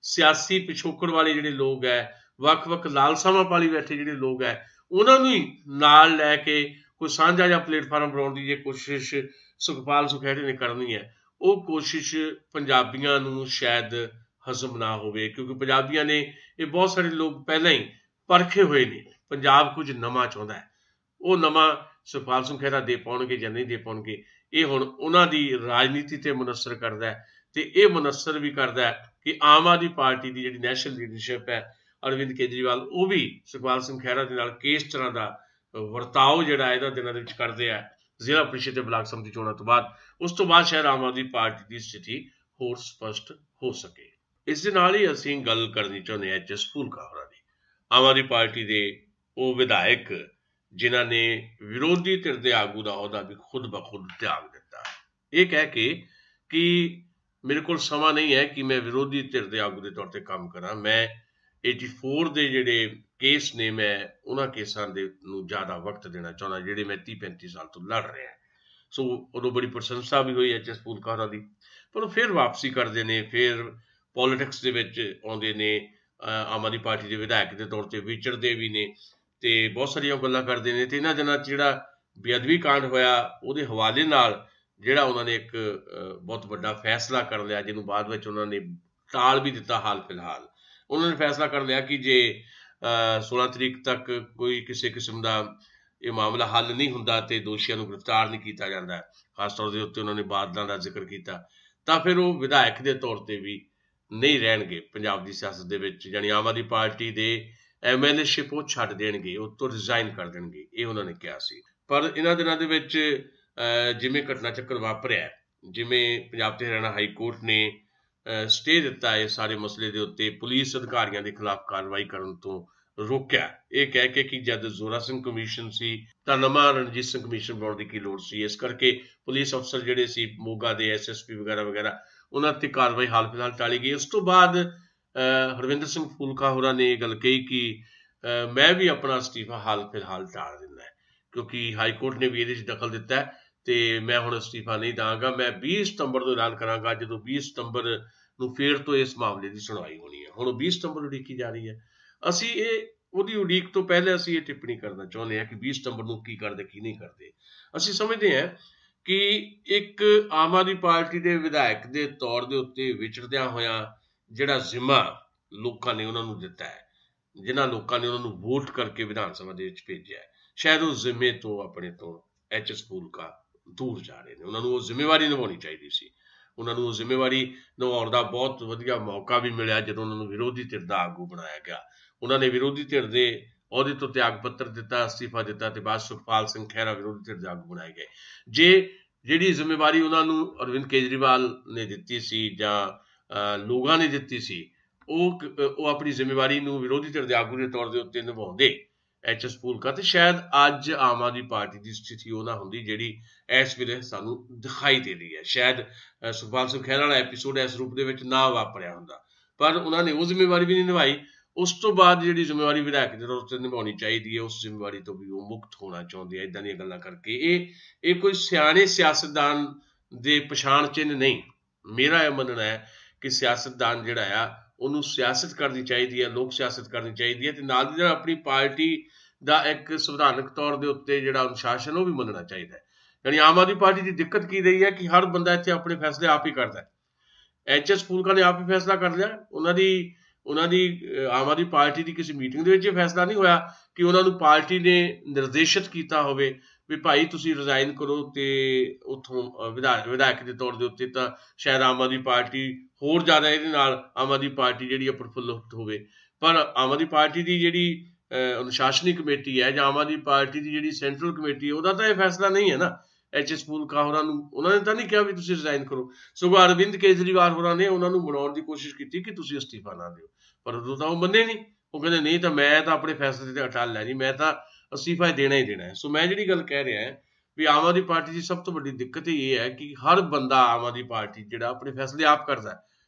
ਸਿਆਸੀ ਪਿਛੋਕੜ ਵਾਲੇ ਜਿਹੜੇ ਲੋਕ ਹੈ, ਵੱਖ-ਵੱਖ ਲਾਲਸਾਵਾਂ ਪਾਲੀ ਬੈਠੇ ਜਿਹੜੇ ਲੋਕ ਹੈ, ਉਹਨਾਂ ਨੂੰ ਹੀ ਨਾਲ ਲੈ ਕੇ ਕੋਈ ਸਾਂਝਾ ਜਿਹਾ ਪਲੇਟਫਾਰਮ ਬਣਾਉਣ ਦੀ ਜੇ ਕੋਸ਼ਿਸ਼ ਸੁਖਪਾਲ ਸੁਖੈੜੇ ਨੇ ਕਰਨੀ ਹੈ, ਉਹ ਕੋਸ਼ਿਸ਼ ਪੰਜਾਬੀਆਂ ਨੂੰ ਸ਼ਾਇਦ ਹਜ਼ਮ ਨਾ ਹੋਵੇ, ਕਿਉਂਕਿ ਪੰਜਾਬੀਆਂ ਨੇ ਇਹ ਬਹੁਤ ਸਾਰੇ ਲੋਕ ਪਹਿਲਾਂ ਹੀ ਪਰਖੇ ਹੋਏ ਨੇ। ਪੰਜਾਬ ਕੁਝ ਨਵਾਂ ਚਾਹੁੰਦਾ ਹੈ, ਉਹ ਨਵਾਂ ਸੁਖਪਾਲ ਸਿੰਘ ਖਹਿਰਾ ਦੇ ਪਾਉਣਗੇ ਜਾਂ ਨਹੀਂ ਦੇ ਪਾਉਣਗੇ, ਇਹ ਹੁਣ ਉਹਨਾਂ ਦੀ ਰਾਜਨੀਤੀ 'ਤੇ ਮੁਨਸਰ ਕਰਦਾ ਹੈ। ਤੇ ਇਹ ਮੁਨਸਰ ਵੀ ਕਰਦਾ ਹੈ ਕਿ ਆਮ ਆਦਮੀ ਪਾਰਟੀ ਦੀ ਜਿਹੜੀ ਨੈਸ਼ਨਲ ਲੀਡਰਸ਼ਿਪ ਹੈ, ਅਰਵਿੰਦ ਕੇਜਰੀਵਾਲ, ਉਹ ਵੀ ਸੁਖਪਾਲ ਸਿੰਘ ਖਹਿਰਾ ਦੇ ਨਾਲ ਕਿਸ ਤਰ੍ਹਾਂ ਦਾ ਵਰਤਾਓ ਜਿਹੜਾ ਇਹਨਾਂ ਦਿਨਾਂ ਦੇ ਵਿੱਚ ਕਰਦੇ ਆ ਜ਼ਿਲ੍ਹਾ ਪ੍ਰੀਸ਼ਦ ਤੇ ਬਲਾਕ ਸਮਿਤੀ ਚੋਣਾਂ ਤੋਂ ਬਾਅਦ, ਉਸ ਤੋਂ ਬਾਅਦ ਸ਼ਾਇਦ ਆਮ ਆਦਮੀ ਪਾਰਟੀ ਦੀ ਸਥਿਤੀ ਹੋਰ ਸਪਸ਼ਟ ਹੋ ਸਕੇ। ਇਸ ਦੇ ਨਾਲ ਹੀ ਅਸੀਂ ਗੱਲ ਕਰਨੀ ਚਾਹੁੰਦੇ ਹਾਂ HS ਫੂਲਕਾ ਹੋਰਾਂ ਦੀ, ਆਮ ਆਦਮੀ ਪਾਰਟੀ ਦੇ ਉਹ ਵਿਧਾਇਕ ਜਿਨ੍ਹਾਂ ਨੇ ਵਿਰੋਧੀ ਧਿਰ ਦੇ ਆਗੂ ਦਾ ਅਹੁਦਾ ਵੀ ਖੁਦ ਬਖੁਦ ਤਿਆਗ ਦਿੱਤਾ, ਇਹ ਕਹਿ ਕੇ ਕਿ ਮੇਰੇ ਕੋਲ ਸਮਾਂ ਨਹੀਂ ਹੈ ਕਿ ਮੈਂ ਵਿਰੋਧੀ ਧਿਰ ਦੇ ਆਗੂ ਦੇ ਤੌਰ 'ਤੇ ਕੰਮ ਕਰਾਂ, ਮੈਂ 84 ਦੇ ਜਿਹੜੇ ਕੇਸ ਨੇ ਮੈਂ ਉਹਨਾਂ ਕੇਸਾਂ ਦੇ ਨੂੰ ਜ਼ਿਆਦਾ ਵਕਤ ਦੇਣਾ ਚਾਹੁੰਦਾ ਜਿਹੜੇ ਮੈਂ 30-35 ਸਾਲ ਤੋਂ ਲੜ ਰਿਹਾ। ਸੋ ਉਦੋਂ ਬੜੀ ਪ੍ਰਸ਼ੰਸਾ ਵੀ ਹੋਈ HS ਫੂਲਕਾ ਹੋਰਾਂ ਦੀ, ਪਰ ਉਹ ਫਿਰ ਵਾਪਸੀ ਕਰਦੇ ਨੇ, ਫਿਰ ਪੋਲੀਟਿਕਸ ਦੇ ਵਿੱਚ ਆਉਂਦੇ ਨੇ, ਆਮ ਆਦਮੀ ਪਾਰਟੀ ਦੇ ਵਿਧਾਇਕ ਦੇ ਤੌਰ 'ਤੇ ਵਿਚਰਦੇ ਵੀ ਨੇ ਤੇ ਬਹੁਤ ਸਾਰੀਆਂ ਗੱਲਾਂ ਕਰਦੇ ਨੇ। ਤੇ ਇਹਨਾਂ ਦਿਨਾਂ 'ਚ ਜਿਹੜਾ ਬੇਅਦਬੀ ਕਾਂਡ ਹੋਇਆ ਉਹਦੇ ਹਵਾਲੇ ਨਾਲ ਜਿਹੜਾ ਉਹਨਾਂ ਨੇ ਇੱਕ ਬਹੁਤ ਵੱਡਾ ਫੈਸਲਾ ਕਰ ਲਿਆ, ਜਿਹਨੂੰ ਬਾਅਦ ਵਿੱਚ ਉਹਨਾਂ ਨੇ ਟਾਲ ਵੀ ਦਿੱਤਾ। ਹਾਲ ਫਿਲਹਾਲ ਉਹਨਾਂ ਨੇ ਫੈਸਲਾ ਕਰ ਲਿਆ ਕਿ ਜੇ 16 ਤਰੀਕ ਤੱਕ ਕੋਈ ਕਿਸੇ ਕਿਸਮ ਦਾ ਇਹ ਮਾਮਲਾ ਹੱਲ ਨਹੀਂ ਹੁੰਦਾ ਤੇ ਦੋਸ਼ੀਆਂ ਨੂੰ ਗ੍ਰਿਫਤਾਰ ਨਹੀਂ ਕੀਤਾ ਜਾਂਦਾ, ਖਾਸ ਤੌਰ ਦੇ ਉੱਤੇ ਉਹਨਾਂ ਨੇ ਬਾਦਲਾਂ ਦਾ ਜ਼ਿਕਰ ਕੀਤਾ, ਤਾਂ ਫਿਰ ਉਹ ਵਿਧਾਇਕ ਦੇ ਤੌਰ 'ਤੇ ਵੀ ਨਹੀਂ ਰਹਿਣਗੇ ਪੰਜਾਬ ਦੀ ਸਿਆਸਤ ਦੇ ਵਿੱਚ। ਯਾਨੀ ਆਮ ਆਦਮੀ ਪਾਰਟੀ ਦੇ MLA-ਸ਼ਿਪ ਉਹ ਛੱਡ ਦੇਣਗੇ, ਉਹ ਤੋਂ ਰਿਜ਼ਾਈਨ ਕਰ ਦੇਣਗੇ, ਇਹ ਉਹਨਾਂ ਨੇ ਕਿਹਾ ਸੀ। ਪਰ ਇਹਨਾਂ ਦਿਨਾਂ ਦੇ ਵਿੱਚ ਜਿਵੇਂ ਘਟਨਾ ਚੱਕਰ ਵਾਪਰਿਆ, ਜਿਵੇਂ ਪੰਜਾਬ ਤੇ ਹਰਿਆਣਾ ਹਾਈ ਕੋਰਟ ਨੇ ਸਟੇ ਦਿੱਤਾ ਇਹ ਸਾਰੇ ਮਸਲੇ ਦੇ ਉੱਤੇ, ਪੁਲਿਸ ਅਧਿਕਾਰੀਆਂ ਦੇ ਖਿਲਾਫ ਕਾਰਵਾਈ ਕਰਨ ਤੋਂ ਰੋਕਿਆ, ਇਹ ਕਹਿ ਕੇ ਕਿ ਜਦ ਜ਼ੋਰਾ ਸਿੰਘ ਕਮਿਸ਼ਨ ਸੀ ਤਾਂ ਨਵਾਂ ਰਣਜੀਤ ਸਿੰਘ ਕਮਿਸ਼ਨ ਬਣਾਉਣ ਦੀ ਕੀ ਲੋੜ ਸੀ। ਇਸ ਕਰਕੇ ਪੁਲਿਸ ਅਫਸਰ ਜਿਹੜੇ ਸੀ ਮੋਗਾ ਦੇ SSP ਵਗੈਰਾ ਵਗੈਰਾ, ਉਹਨਾਂ 'ਤੇ ਕਾਰਵਾਈ ਹਾਲ ਫਿਲਹਾਲ ਟਾਲੀ ਗਈ। ਉਸ ਤੋਂ ਬਾਅਦ ਹਰਵਿੰਦਰ ਸਿੰਘ ਫੂਲਕਾ ਹੋਰਾਂ ਨੇ ਇਹ ਗੱਲ ਕਹੀ ਕਿ ਮੈਂ ਵੀ ਆਪਣਾ ਅਸਤੀਫਾ ਹਾਲ ਫਿਲਹਾਲ ਟਾਲ ਦਿੰਦਾ, ਕਿਉਂਕਿ ਹਾਈ ਕੋਰਟ ਨੇ ਵੀ ਇਹਦੇ 'ਚ ਦਖਲ ਦਿੱਤਾ ਤੇ ਮੈਂ ਹੁਣ ਅਸਤੀਫਾ ਨਹੀਂ ਦਾਂਗਾ, ਮੈਂ 20 ਸਤੰਬਰ ਨੂੰ ਐਲਾਨ ਕਰਾਂਗਾ, ਜਦੋਂ 20 ਸਤੰਬਰ ਨੂੰ ਫਿਰ ਤੋਂ ਇਸ ਮਾਮਲੇ ਦੀ ਸੁਣਵਾਈ ਹੋਣੀ ਹੈ। ਹੁਣ 20 ਸਤੰਬਰ ਉਡੀਕੀ ਜਾ ਰਹੀ ਹੈ। ਅਸੀਂ ਉਹਦੀ ਉਡੀਕ ਤੋਂ ਪਹਿਲੇ ਅਸੀਂ ਇਹ ਟਿੱਪਣੀ ਕਰਨਾ ਚਾਹੁੰਦੇ ਹਾਂ ਕਿ 20 ਸਤੰਬਰ ਨੂੰ ਕੀ ਕਰਦੇ ਕੀ ਨਹੀਂ ਕਰਦੇ। ਅਸੀਂ ਸਮਝਦੇ ਹਾਂ ਕਿ ਇੱਕ ਆਮ ਆਦਮੀ ਪਾਰਟੀ ਦੇ ਵਿਧਾਇਕ ਦੇ ਤੌਰ ਦੇ ਉੱਤੇ ਵਿਚਰਦਿਆਂ ਹੋਇਆਂ ਜਿਹੜਾ ਜ਼ਿੰਮਾ ਲੋਕਾਂ ਨੇ ਉਹਨਾਂ ਨੂੰ ਦਿੱਤਾ ਹੈ, ਜਿਨ੍ਹਾਂ ਲੋਕਾਂ ਨੇ ਉਹਨਾਂ ਨੂੰ ਵੋਟ ਕਰਕੇ ਵਿਧਾਨ ਸਭਾ ਦੇ ਵਿੱਚ ਭੇਜਿਆ, ਸ਼ਾਇਦ ਉਹ ਜ਼ਿੰਮੇ ਤੋਂ ਆਪਣੇ ਤੋਂ HS ਫੂਲਕਾ ਦੂਰ ਜਾ ਰਹੇ ਨੇ। ਉਹਨਾਂ ਨੂੰ ਉਹ ਜ਼ਿੰਮੇਵਾਰੀ ਨਿਭਾਉਣੀ ਚਾਹੀਦੀ ਸੀ। ਉਹਨਾਂ ਨੂੰ ਉਹ ਜ਼ਿੰਮੇਵਾਰੀ ਨਿਭਾਉਣ ਦਾ ਬਹੁਤ ਵਧੀਆ ਮੌਕਾ ਵੀ ਮਿਲਿਆ ਜਦੋਂ ਉਹਨਾਂ ਨੂੰ ਵਿਰੋਧੀ ਧਿਰ ਦਾ ਆਗੂ ਬਣਾਇਆ ਗਿਆ। ਉਹਨਾਂ ਨੇ ਵਿਰੋਧੀ ਧਿਰ ਦੇ ਅਹੁਦੇ ਤੋਂ ਤਿਆਗ ਪੱਤਰ ਦਿੱਤਾ, ਅਸਤੀਫਾ ਦਿੱਤਾ ਤੇ ਬਾਅਦ ਸੁਖਪਾਲ ਸਿੰਘ ਖਹਿਰਾ ਵਿਰੋਧੀ ਧਿਰ ਦੇ ਆਗੂ ਬਣਾਏ ਗਏ। ਜੇ ਜਿਹੜੀ ਜ਼ਿੰਮੇਵਾਰੀ ਉਹਨਾਂ ਨੂੰ ਅਰਵਿੰਦ ਕੇਜਰੀਵਾਲ ਨੇ ਦਿੱਤੀ ਸੀ ਜਾਂ ਲੋਕਾਂ ਨੇ ਦਿੱਤੀ ਸੀ, ਉਹ ਆਪਣੀ ਜ਼ਿੰਮੇਵਾਰੀ ਨੂੰ ਵਿਰੋਧੀ ਧਿਰ ਦੇ ਆਗੂ ਦੇ ਤੌਰ ਦੇ ਉੱਤੇ ਨਿਭਾਉਂਦੇ HS ਫੂਲਕਾ, ਤੇ ਸ਼ਾਇਦ ਅੱਜ ਆਮ ਆਦਮੀ ਪਾਰਟੀ ਦੀ ਸਥਿਤੀ ਉਹ ਨਾ ਹੁੰਦੀ ਜਿਹੜੀ ਇਸ ਵੇਲੇ ਸਾਨੂੰ ਦਿਖਾਈ ਦੇ ਰਹੀ ਹੈ। ਸ਼ਾਇਦ ਸੁਖਪਾਲ ਸਿੰਘ ਖਹਿਰਾ ਵਾਲਾ ਐਪੀਸੋਡ ਇਸ ਰੂਪ ਦੇ ਵਿੱਚ ਨਾ ਵਾਪਰਿਆ ਹੁੰਦਾ, ਪਰ ਉਹਨਾਂ ਨੇ ਉਹ ਜ਼ਿੰਮੇਵਾਰੀ ਵੀ ਨਹੀਂ ਨਿਭਾਈ। ਉਸ ਤੋਂ ਬਾਅਦ ਜਿਹੜੀ ਜ਼ਿੰਮੇਵਾਰੀ ਵਿਧਾਇਕ ਦੇ ਤੌਰ 'ਤੇ ਨਿਭਾਉਣੀ ਚਾਹੀਦੀ ਹੈ, ਉਸ ਜ਼ਿੰਮੇਵਾਰੀ ਤੋਂ ਵੀ ਉਹ ਮੁਕਤ ਹੋਣਾ ਚਾਹੁੰਦੇ ਆ। ਇੱਦਾਂ ਦੀਆਂ ਗੱਲਾਂ ਕਰਕੇ ਇਹ ਕੋਈ ਸਿਆਣੇ ਸਿਆਸਤਦਾਨ ਦੇ ਪਛਾਣ ਚਿੰਨ੍ਹ ਨਹੀਂ। ਮੇਰਾ ਇਹ ਮੰਨਣਾ ਹੈ ਕਿ ਸਿਆਸਤਦਾਨ ਜਿਹੜਾ ਆ ਉਹਨੂੰ ਸਿਆਸਤ ਕਰਨੀ ਚਾਹੀਦੀ ਹੈ, ਲੋਕ ਸਿਆਸਤ ਕਰਨੀ ਚਾਹੀਦੀ ਹੈ, ਤੇ ਨਾਲ ਦੀ ਨਾਲ ਆਪਣੀ ਪਾਰਟੀ ਦਾ ਇੱਕ ਸੰਵਿਧਾਨਕ ਤੌਰ ਦੇ ਉੱਤੇ ਜਿਹੜਾ ਅਨੁਸ਼ਾਸਨ ਉਹ ਵੀ ਮੰਨਣਾ ਚਾਹੀਦਾ ਹੈ। ਯਾਨੀ ਆਮ ਆਦਮੀ ਪਾਰਟੀ ਦੀ ਦਿੱਕਤ ਕੀ ਰਹੀ ਹੈ ਕਿ ਹਰ ਬੰਦਾ ਇੱਥੇ ਆਪਣੇ ਫੈਸਲੇ ਆਪ ਹੀ ਕਰਦਾ ਹੈ। HS ਫੂਲਕਾ ਨੇ ਆਪ ਹੀ ਫੈਸਲਾ ਕਰ ਲਿਆ। ਉਹਨਾਂ ਦੀ ਆਮ ਆਦਮੀ ਪਾਰਟੀ ਦੀ ਕਿਸੇ ਮੀਟਿੰਗ ਦੇ ਵਿੱਚ ਇਹ ਫੈਸਲਾ ਨਹੀਂ ਹੋਇਆ ਕਿ ਉਹਨਾਂ ਨੂੰ ਪਾਰਟੀ ਨੇ ਨਿਰਦੇਸ਼ਿਤ ਕੀਤਾ ਹੋਵੇ ਵੀ ਭਾਈ ਤੁਸੀਂ ਰਿਜ਼ਾਈਨ ਕਰੋ ਤੇ ਉੱਥੋਂ ਵਿਧਾਇਕ ਦੇ ਤੌਰ ਦੇ ਉੱਤੇ, ਤਾਂ ਸ਼ਾਇਦ ਆਮ ਆਦਮੀ ਪਾਰਟੀ ਹੋਰ ਜ਼ਿਆਦਾ ਇਹਦੇ ਨਾਲ ਆਮ ਆਦਮੀ ਪਾਰਟੀ ਜਿਹੜੀ ਆ ਪ੍ਰਫੁੱਲਤ ਹੋਵੇ। ਪਰ ਆਮ ਆਦਮੀ ਪਾਰਟੀ ਦੀ ਜਿਹੜੀ ਅਨੁਸ਼ਾਸਨੀ ਕਮੇਟੀ ਹੈ ਜਾਂ ਆਮ ਆਦਮੀ ਪਾਰਟੀ ਦੀ ਜਿਹੜੀ ਸੈਂਟਰਲ ਕਮੇਟੀ ਹੈ, ਉਹਦਾ ਤਾਂ ਇਹ ਫੈਸਲਾ ਨਹੀਂ ਹੈ ਨਾ। HS ਫੂਲਕਾ ਹੋਰਾਂ ਨੂੰ ਉਹਨਾਂ ਨੇ ਤਾਂ ਨਹੀਂ ਕਿਹਾ ਵੀ ਤੁਸੀਂ ਰਿਜ਼ਾਈਨ ਕਰੋ, ਸਗੋਂ ਅਰਵਿੰਦ ਕੇਜਰੀਵਾਲ ਹੋਰਾਂ ਨੇ ਉਹਨਾਂ ਨੂੰ ਮਨਾਉਣ ਦੀ ਕੋਸ਼ਿਸ਼ ਕੀਤੀ ਕਿ ਤੁਸੀਂ ਅਸਤੀਫਾ ਨਾ ਦਿਓ, ਪਰ ਉਦੋਂ ਤਾਂ ਉਹ ਮੰਨੇ ਨਹੀਂ। ਉਹ ਕਹਿੰਦੇ ਨਹੀਂ, ਤਾਂ ਮੈਂ ਤਾਂ ਆਪਣੇ ਫੈਸਲੇ ਤੇ ਅਟਲ ਹੈ ਜੀ, ਮੈਂ ਤਾਂ ਅਸਤੀਫਾ ਦੇਣਾ ਹੀ ਦੇਣਾ ਹੈ। ਸੋ ਮੈਂ ਜਿਹੜੀ ਗੱਲ ਕਹਿ ਰਿਹਾ ਵੀ ਆਮ ਆਦਮੀ ਪਾਰਟੀ ਦੀ ਸਭ ਤੋਂ ਵੱਡੀ ਦਿੱਕਤ ਇਹ ਹੈ ਕਿ ਹਰ ਬੰਦਾ ਆਮ ਆਦਮੀ ਪਾਰਟੀ ਜਿਹੜਾ ਆਪਣੇ ਫੈਸਲੇ ਆਪ ਕਰਦਾ ਹੈ,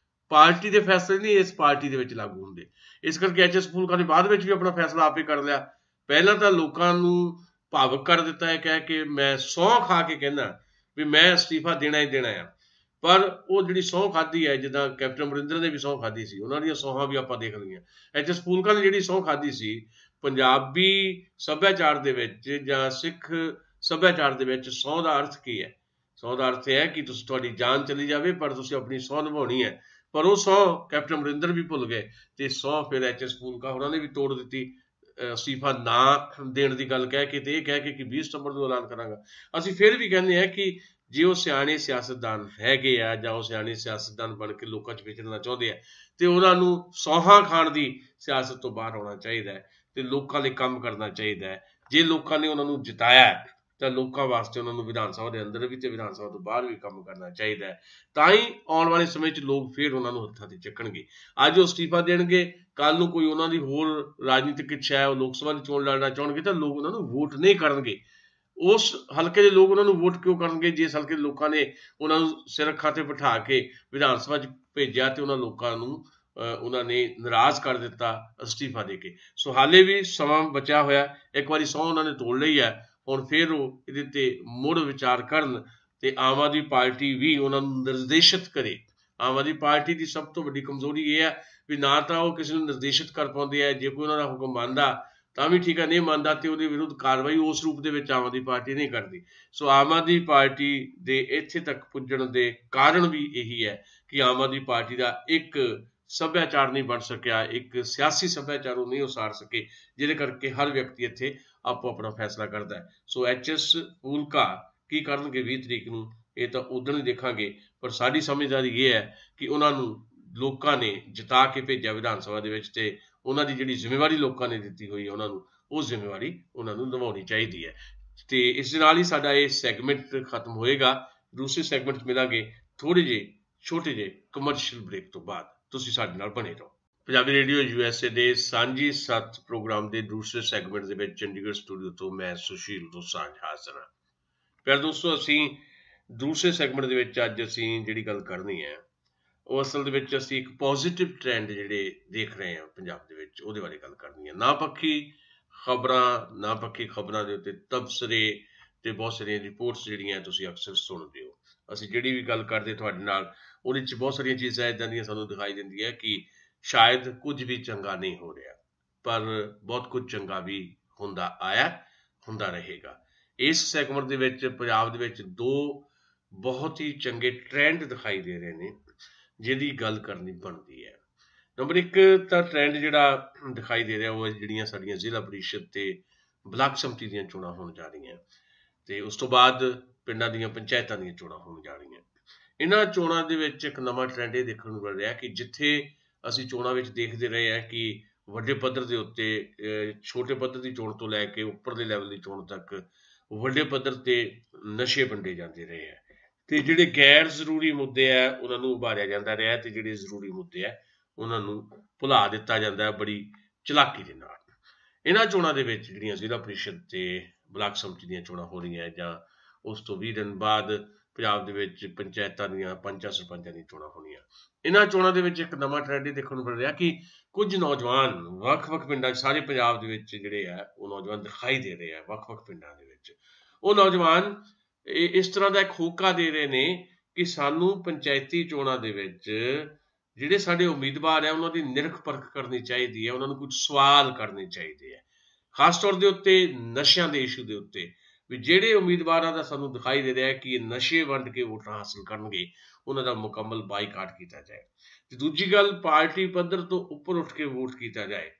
ਪਾਰਟੀ ਦੇ ਫੈਸਲੇ ਨਹੀਂ ਇਸ ਪਾਰਟੀ ਦੇ ਵਿੱਚ ਲਾਗੂ ਹੁੰਦੇ। ਇਸ ਕਰਕੇ ਐਚ ਐਸ ਫੂਲਕਾ ਨੇ ਬਾਅਦ ਵਿੱਚ ਵੀ ਆਪਣਾ ਫੈਸਲਾ ਆਪੇ ਕਰ ਲਿਆ। ਪਹਿਲਾਂ ਤਾਂ ਲੋਕਾਂ ਨੂੰ ਭਾਵੁਕ ਕਰ ਦਿੱਤਾ ਹੈ ਕਹਿ ਕੇ ਮੈਂ ਸਹੁੰ ਖਾ ਕੇ ਕਹਿੰਦਾ ਵੀ ਮੈਂ ਅਸਤੀਫਾ ਦੇਣਾ ਹੀ ਦੇਣਾ ਆ, ਪਰ ਉਹ ਜਿਹੜੀ ਸਹੁੰ ਖਾਧੀ ਹੈ, ਜਿੱਦਾਂ ਕੈਪਟਨ ਅਮਰਿੰਦਰ ਨੇ ਵੀ ਸਹੁੰ ਖਾਧੀ ਸੀ, ਉਹਨਾਂ ਦੀਆਂ ਸਹੁੰਆਂ ਵੀ ਆਪਾਂ ਦੇਖ ਲਈਆਂ। ਐਚ ਐਸ ਫੂਲਕਾ ਨੇ ਜਿਹੜੀ ਸਹੁੰ ਖਾਧੀ ਸੀ, ਪੰਜਾਬੀ ਸੱਭਿਆਚਾਰ ਦੇ ਵਿੱਚ ਜਾਂ ਸਿੱਖ ਸੱਭਿਆਚਾਰ ਦੇ ਵਿੱਚ ਸਹੁੰ ਦਾ ਅਰਥ ਕੀ ਹੈ? ਸਹੁੰ ਦਾ ਅਰਥ ਇਹ ਹੈ ਕਿ ਤੁਹਾਡੀ ਜਾਨ ਚਲੀ ਜਾਵੇ ਪਰ ਤੁਸੀਂ ਆਪਣੀ ਸਹੁੰ ਨਿਭਾਉਣੀ ਹੈ। ਪਰ ਉਹ ਸਹੁੰ ਕੈਪਟਨ ਅਮਰਿੰਦਰ ਵੀ ਭੁੱਲ ਗਏ ਤੇ ਸਹੁੰ ਫਿਰ ਐਚ ਐਸ ਫੂਲਕਾ ਉਹਨਾਂ ਨੇ ਵੀ ਤੋੜ ਦਿੱਤੀ, ਅਸਤੀਫਾ ਨਾ ਦੇਣ ਦੀ ਗੱਲ ਕਹਿ ਕੇ ਤੇ ਇਹ ਕਹਿ ਕੇ ਕਿ 20 ਸਤੰਬਰ ਨੂੰ ਐਲਾਨ ਕਰਾਂਗਾ। ਅਸੀਂ ਫਿਰ ਵੀ ਕਹਿੰਦੇ ਹਾਂ ਕਿ ਜੇ ਉਹ ਸਿਆਣੇ ਸਿਆਸਤਦਾਨ ਹੈਗੇ ਆ ਜਾਂ ਉਹ ਸਿਆਣੇ ਸਿਆਸਤਦਾਨ ਬਣ ਕੇ ਲੋਕਾਂ 'ਚ ਵਿਚਰਨਾ ਚਾਹੁੰਦੇ ਆ ਤੇ ਉਹਨਾਂ ਨੂੰ ਸੌਹਾਂ ਖਾਣ ਦੀ ਸਿਆਸਤ ਤੋਂ ਬਾਹਰ ਆਉਣਾ ਚਾਹੀਦਾ ਹੈ ਤੇ ਲੋਕਾਂ ਲਈ ਕੰਮ ਕਰਨਾ ਚਾਹੀਦਾ ਹੈ। ਜੇ ਲੋਕਾਂ ਨੇ ਉਹਨਾਂ ਨੂੰ ਜਿਤਾਇਆ ਤਾਂ ਲੋਕਾਂ ਵਾਸਤੇ ਉਹਨਾਂ ਨੂੰ ਵਿਧਾਨ ਸਭਾ ਦੇ ਅੰਦਰ ਵੀ ਤੇ ਵਿਧਾਨ ਸਭਾ ਤੋਂ ਬਾਹਰ ਵੀ ਕੰਮ ਕਰਨਾ ਚਾਹੀਦਾ ਹੈ। ਤਾਂ ਹੀ ਆਉਣ ਵਾਲੇ ਸਮੇਂ 'ਚ ਲੋਕ ਫਿਰ ਉਹਨਾਂ ਨੂੰ ਹੱਥਾਂ 'ਤੇ ਚੱਕਣਗੇ। ਅੱਜ ਉਹ ਅਸਤੀਫਾ ਦੇਣਗੇ, ਕੱਲ੍ਹ ਨੂੰ ਕੋਈ ਉਹਨਾਂ ਦੀ ਹੋਰ ਰਾਜਨੀਤਿਕ ਇੱਛਾ ਹੈ, ਉਹ ਲੋਕ ਸਭਾ ਦੀ ਚੋਣ ਲੜਨਾ ਚਾਹੁਣਗੇ ਤਾਂ ਲੋਕ ਉਹਨਾਂ ਨੂੰ ਵੋਟ ਨਹੀਂ ਕਰਨਗੇ। ਉਸ ਹਲਕੇ ਦੇ ਲੋਕ ਉਹਨਾਂ ਨੂੰ ਵੋਟ ਕਿਉਂ ਕਰਨਗੇ? ਜਿਸ ਹਲਕੇ ਦੇ ਲੋਕਾਂ ਨੇ ਉਹਨਾਂ ਨੂੰ ਸਿਰ ਅੱਖਾਂ 'ਤੇ ਬਿਠਾ ਕੇ ਵਿਧਾਨ ਸਭਾ 'ਚ ਭੇਜਿਆ ਤੇ ਉਹਨਾਂ ਲੋਕਾਂ ਨੂੰ ਉਹਨਾਂ ਨੇ ਨਾਰਾਜ਼ ਕਰ ਦਿੱਤਾ ਅਸਤੀਫਾ ਦੇ ਕੇ। ਸੋ ਹਾਲੇ ਵੀ ਸਮਾਂ ਬਚਿਆ ਹੋਇਆ, ਇੱਕ ਵਾਰੀ ਸਹੁੰ ਉਹਨਾਂ ਨੇ ਤੋੜ ਲਈ ਹੈ, ਹੁਣ ਫਿਰ ਉਹ ਇਹਦੇ 'ਤੇ ਮੁੜ ਵਿਚਾਰ ਕਰਨ ਤੇ ਆਮ ਆਦਮੀ ਪਾਰਟੀ ਵੀ ਉਹਨਾਂ ਨੂੰ ਨਿਰਦੇਸ਼ਿਤ ਕਰੇ। ਆਮ ਆਦਮੀ ਪਾਰਟੀ ਦੀ ਸਭ ਤੋਂ ਵੱਡੀ ਕਮਜ਼ੋਰੀ ਇਹ ਹੈ ਵੀ ਨਾ ਤਾਂ ਉਹ ਕਿਸੇ ਨੂੰ ਨਿਰਦੇਸ਼ਿਤ ਕਰ ਪਾਉਂਦੇ ਹੈ, ਜੇ ਕੋਈ ਉਹਨਾਂ ਦਾ ਹੁਕਮ ਮੰਨਦਾ ਤਾਂ ਵੀ ਠੀਕ ਹੈ, ਨਹੀਂ ਮੰਨਦਾ ਤੇ ਉਹਦੇ ਵਿਰੁੱਧ ਕਾਰਵਾਈ ਉਸ ਰੂਪ ਦੇ ਵਿੱਚ ਆਮ ਆਦਮੀ ਪਾਰਟੀ ਨਹੀਂ ਕਰਦੀ। ਸੋ ਆਮ ਆਦਮੀ ਪਾਰਟੀ ਦੇ ਇੱਥੇ ਤੱਕ ਪੁੱਜਣ ਦੇ ਕਾਰਨ ਵੀ ਇਹੀ ਹੈ ਕਿ ਆਮ ਆਦਮੀ ਪਾਰਟੀ ਦਾ ਇੱਕ ਸੱਭਿਆਚਾਰ ਨਹੀਂ ਬਣ ਸਕਿਆ, ਇੱਕ ਸਿਆਸੀ ਸੱਭਿਆਚਾਰ ਉਹ ਨਹੀਂ ਉਸਾਰ ਸਕੇ, ਜਿਹਦੇ ਕਰਕੇ ਹਰ ਵਿਅਕਤੀ ਇੱਥੇ ਆਪੋ ਆਪਣਾ ਫੈਸਲਾ ਕਰਦਾ ਹੈ। ਸੋ ਐਚ ਐਸ ਫੂਲਕਾ ਕੀ ਕਰਨਗੇ 20 ਤਰੀਕ ਨੂੰ, ਇਹ ਤਾਂ ਉਦੋਂ ਹੀ ਦੇਖਾਂਗੇ, ਪਰ ਸਾਡੀ ਸਮਝਦਾਰੀ ਇਹ ਹੈ ਕਿ ਉਹਨਾਂ ਨੂੰ ਲੋਕਾਂ ਨੇ ਜਿਤਾ ਕੇ ਭੇਜਿਆ ਵਿਧਾਨ ਸਭਾ ਦੇ ਵਿੱਚ ਤੇ ਉਹਨਾਂ ਦੀ ਜਿਹੜੀ ਜ਼ਿੰਮੇਵਾਰੀ ਲੋਕਾਂ ਨੇ ਦਿੱਤੀ ਹੋਈ ਹੈ ਉਹਨਾਂ ਨੂੰ, ਉਹ ਜ਼ਿੰਮੇਵਾਰੀ ਉਹਨਾਂ ਨੂੰ ਨਿਭਾਉਣੀ ਚਾਹੀਦੀ ਹੈ। ਤੇ ਇਸ ਦੇ ਨਾਲ ਹੀ ਸਾਡਾ ਇਹ ਸੈਗਮੈਂਟ ਖਤਮ ਹੋਏਗਾ। ਦੂਸਰੇ ਸੈਗਮੈਂਟ 'ਚ ਮਿਲਾਂਗੇ ਥੋੜ੍ਹੇ ਜਿਹੇ ਛੋਟੇ ਜਿਹੇ ਕਮਰਸ਼ੀਅਲ ਬ੍ਰੇਕ ਤੋਂ ਬਾਅਦ। ਤੁਸੀਂ ਸਾਡੇ ਨਾਲ ਬਣੇ ਰਹੋ। ਪੰਜਾਬੀ ਰੇਡੀਓ USA ਦੇ ਸਾਂਝੀ ਸੱਤ ਪ੍ਰੋਗਰਾਮ ਦੇ ਦੂਸਰੇ ਸੈਗਮੈਂਟ ਦੇ ਵਿੱਚ ਚੰਡੀਗੜ੍ਹ ਸਟੂਡੀਓ ਤੋਂ ਮੈਂ ਸੁਸ਼ੀਲ ਦੋਸਾਂਝ ਹਾਜ਼ਰ ਹਾਂ। ਪਿਆਰੇ ਦੋਸਤੋ, ਅਸੀਂ ਦੂਸਰੇ ਸੈਗਮੈਂਟ ਦੇ ਵਿੱਚ ਅੱਜ ਅਸੀਂ ਜਿਹੜੀ ਗੱਲ ਕਰਨੀ ਹੈ ਉਹ ਅਸਲ ਦੇ ਵਿੱਚ ਅਸੀਂ ਇੱਕ ਪੋਜ਼ੀਟਿਵ ਟ੍ਰੈਂਡ ਜਿਹੜੇ ਦੇਖ ਰਹੇ ਹਾਂ ਪੰਜਾਬ ਦੇ ਵਿੱਚ, ਉਹਦੇ ਬਾਰੇ ਗੱਲ ਕਰਨੀ ਹੈ। ਨਾ ਪੱਖੀ ਖਬਰਾਂ ਦੇ ਉੱਤੇ ਤਬਸਰੇ ਤੇ ਬਹੁਤ ਸਾਰੀਆਂ ਰਿਪੋਰਟਸ ਜਿਹੜੀਆਂ ਤੁਸੀਂ ਅਕਸਰ ਸੁਣਦੇ ਹੋ। ਅਸੀਂ ਜਿਹੜੀ ਵੀ ਗੱਲ ਕਰਦੇ ਤੁਹਾਡੇ ਨਾਲ ਉਹਦੇ 'ਚ ਬਹੁਤ ਸਾਰੀਆਂ ਚੀਜ਼ਾਂ ਇੱਦਾਂ ਦੀਆਂ ਸਾਨੂੰ ਦਿਖਾਈ ਦਿੰਦੀਆਂ ਕਿ ਸ਼ਾਇਦ ਕੁਝ ਵੀ ਚੰਗਾ ਨਹੀਂ ਹੋ ਰਿਹਾ, ਪਰ ਬਹੁਤ ਕੁਝ ਚੰਗਾ ਵੀ ਹੁੰਦਾ ਆਇਆ, ਹੁੰਦਾ ਰਹੇਗਾ। ਇਸ ਸੈਗਮੈਂਟ ਦੇ ਵਿੱਚ ਪੰਜਾਬ ਦੇ ਵਿੱਚ ਦੋ ਬਹੁਤ ਹੀ ਚੰਗੇ ਟ੍ਰੈਂਡ ਦਿਖਾਈ ਦੇ ਰਹੇ ਨੇ ਜਿਹਦੀ ਗੱਲ ਕਰਨੀ ਬਣਦੀ ਹੈ। ਨੰਬਰ 1 ਤਾਂ ਟ੍ਰੈਂਡ ਜਿਹੜਾ ਦਿਖਾਈ ਦੇ ਰਿਹਾ ਉਹ ਜਿਹੜੀਆਂ ਸਾਡੀਆਂ ਜ਼ਿਲ੍ਹਾ ਪਰਿਸ਼ਦ ਤੇ ਬਲਾਕ ਸੰਮਤੀ ਦੀਆਂ ਚੋਣਾਂ ਹੋਣ ਜਾ ਰਹੀਆਂ ਤੇ ਉਸ ਤੋਂ ਬਾਅਦ ਪਿੰਡਾਂ ਦੀਆਂ ਪੰਚਾਇਤਾਂ ਦੀਆਂ ਚੋਣਾਂ ਹੋਣ ਜਾ ਰਹੀਆਂ। ਇਹਨਾਂ ਚੋਣਾਂ ਦੇ ਵਿੱਚ ਇੱਕ ਨਵਾਂ ਟ੍ਰੈਂਡ ਇਹ ਦੇਖਣ ਨੂੰ ਮਿਲ ਰਿਹਾ ਕਿ ਜਿੱਥੇ ਅਸੀਂ ਚੋਣਾਂ ਵਿੱਚ ਦੇਖਦੇ ਰਹੇ ਹਾਂ ਕਿ ਵੱਡੇ ਪੱਧਰ ਦੇ ਉੱਤੇ ਛੋਟੇ ਪੱਧਰ ਦੀ ਚੋਣ ਤੋਂ ਲੈ ਕੇ ਉੱਪਰਲੇ ਲੈਵਲ ਦੀ ਚੋਣ ਤੱਕ ਵੱਡੇ ਪੱਧਰ ਤੇ ਨਸ਼ੇ ਵੰਡੇ ਜਾਂਦੇ ਰਹੇ ਹੈ ਤੇ ਜਿਹੜੇ ਗੈਰ ਜ਼ਰੂਰੀ ਮੁੱਦੇ ਆ ਉਹਨਾਂ ਨੂੰ ਉਭਾਰਿਆ ਜਾਂਦਾ ਰਿਹਾ ਤੇ ਜਿਹੜੇ ਜ਼ਰੂਰੀ ਮੁੱਦੇ ਆ ਉਹਨਾਂ ਨੂੰ ਭੁਲਾ ਦਿੱਤਾ ਜਾਂਦਾ ਹੈ ਬੜੀ ਚਲਾਕੀ ਦੇ ਨਾਲ। ਇਹਨਾਂ ਚੋਣਾਂ ਦੇ ਵਿੱਚ ਜਿਹੜੀਆਂ ਜ਼ਿਲ੍ਹਾ ਪਰਿਸ਼ਦ ਤੇ ਬਲਾਕ ਸੰਮਤੀ ਦੀਆਂ ਚੋਣਾਂ ਹੋ ਰਹੀਆਂ ਜਾਂ ਉਸ ਤੋਂ 20 ਦਿਨ ਬਾਅਦ ਪੰਜਾਬ ਦੇ ਵਿੱਚ ਪੰਚਾਇਤਾਂ ਦੀਆਂ ਪੰਚਾਂ ਸਰਪੰਚਾਂ ਦੀਆਂ ਚੋਣਾਂ ਹੋਣੀਆਂ। ਇਹਨਾਂ ਚੋਣਾਂ ਦੇ ਵਿੱਚ ਇੱਕ ਨਵਾਂ ਟ੍ਰੈਂਡ ਇਹ ਦੇਖਣ ਨੂੰ ਮਿਲ ਰਿਹਾ ਕਿ ਕੁਝ ਨੌਜਵਾਨ ਵੱਖ-ਵੱਖ ਪਿੰਡਾਂ 'ਚ ਸਾਰੇ ਪੰਜਾਬ ਦੇ ਵਿੱਚ ਜਿਹੜੇ ਆ ਉਹ ਨੌਜਵਾਨ ਦਿਖਾਈ ਦੇ ਰਹੇ ਆ ਵੱਖ-ਵੱਖ ਪਿੰਡਾਂ ਦੇ ਵਿੱਚ। ਉਹ ਨੌਜਵਾਨ ਇਸ ਤਰ੍ਹਾਂ ਦਾ ਇੱਕ ਹੋਕਾ ਦੇ ਰਹੇ ਨੇ ਕਿ ਸਾਨੂੰ ਪੰਚਾਇਤੀ ਚੋਣਾਂ ਦੇ ਵਿੱਚ ਜਿਹੜੇ ਸਾਡੇ ਉਮੀਦਵਾਰ ਆ ਉਹਨਾਂ ਦੀ ਨਿਰਖ ਪਰਖ ਕਰਨੀ ਚਾਹੀਦੀ ਹੈ, ਉਹਨਾਂ ਨੂੰ ਕੁਝ ਸਵਾਲ ਕਰਨੇ ਚਾਹੀਦੇ ਹੈ, ਖਾਸ ਤੌਰ ਦੇ ਉੱਤੇ ਨਸ਼ਿਆਂ ਦੇ ਇਸ਼ੂ ਦੇ ਉੱਤੇ ਵੀ ਜਿਹੜੇ ਉਮੀਦਵਾਰਾਂ ਦਾ ਸਾਨੂੰ ਦਿਖਾਈ ਦੇ ਰਿਹਾ ਕਿ ਇਹ ਨਸ਼ੇ ਵੰਡ ਕੇ ਵੋਟਾਂ ਹਾਸਲ ਕਰਨਗੇ ਉਹਨਾਂ ਦਾ ਮੁਕੰਮਲ ਬਾਈਕਾਟ ਕੀਤਾ ਜਾਏ। ਤੇ ਦੂਜੀ ਗੱਲ, ਪਾਰਟੀ ਪੱਧਰ ਤੋਂ ਉੱਪਰ ਉੱਠ ਕੇ ਵੋਟ ਕੀਤਾ ਜਾਏ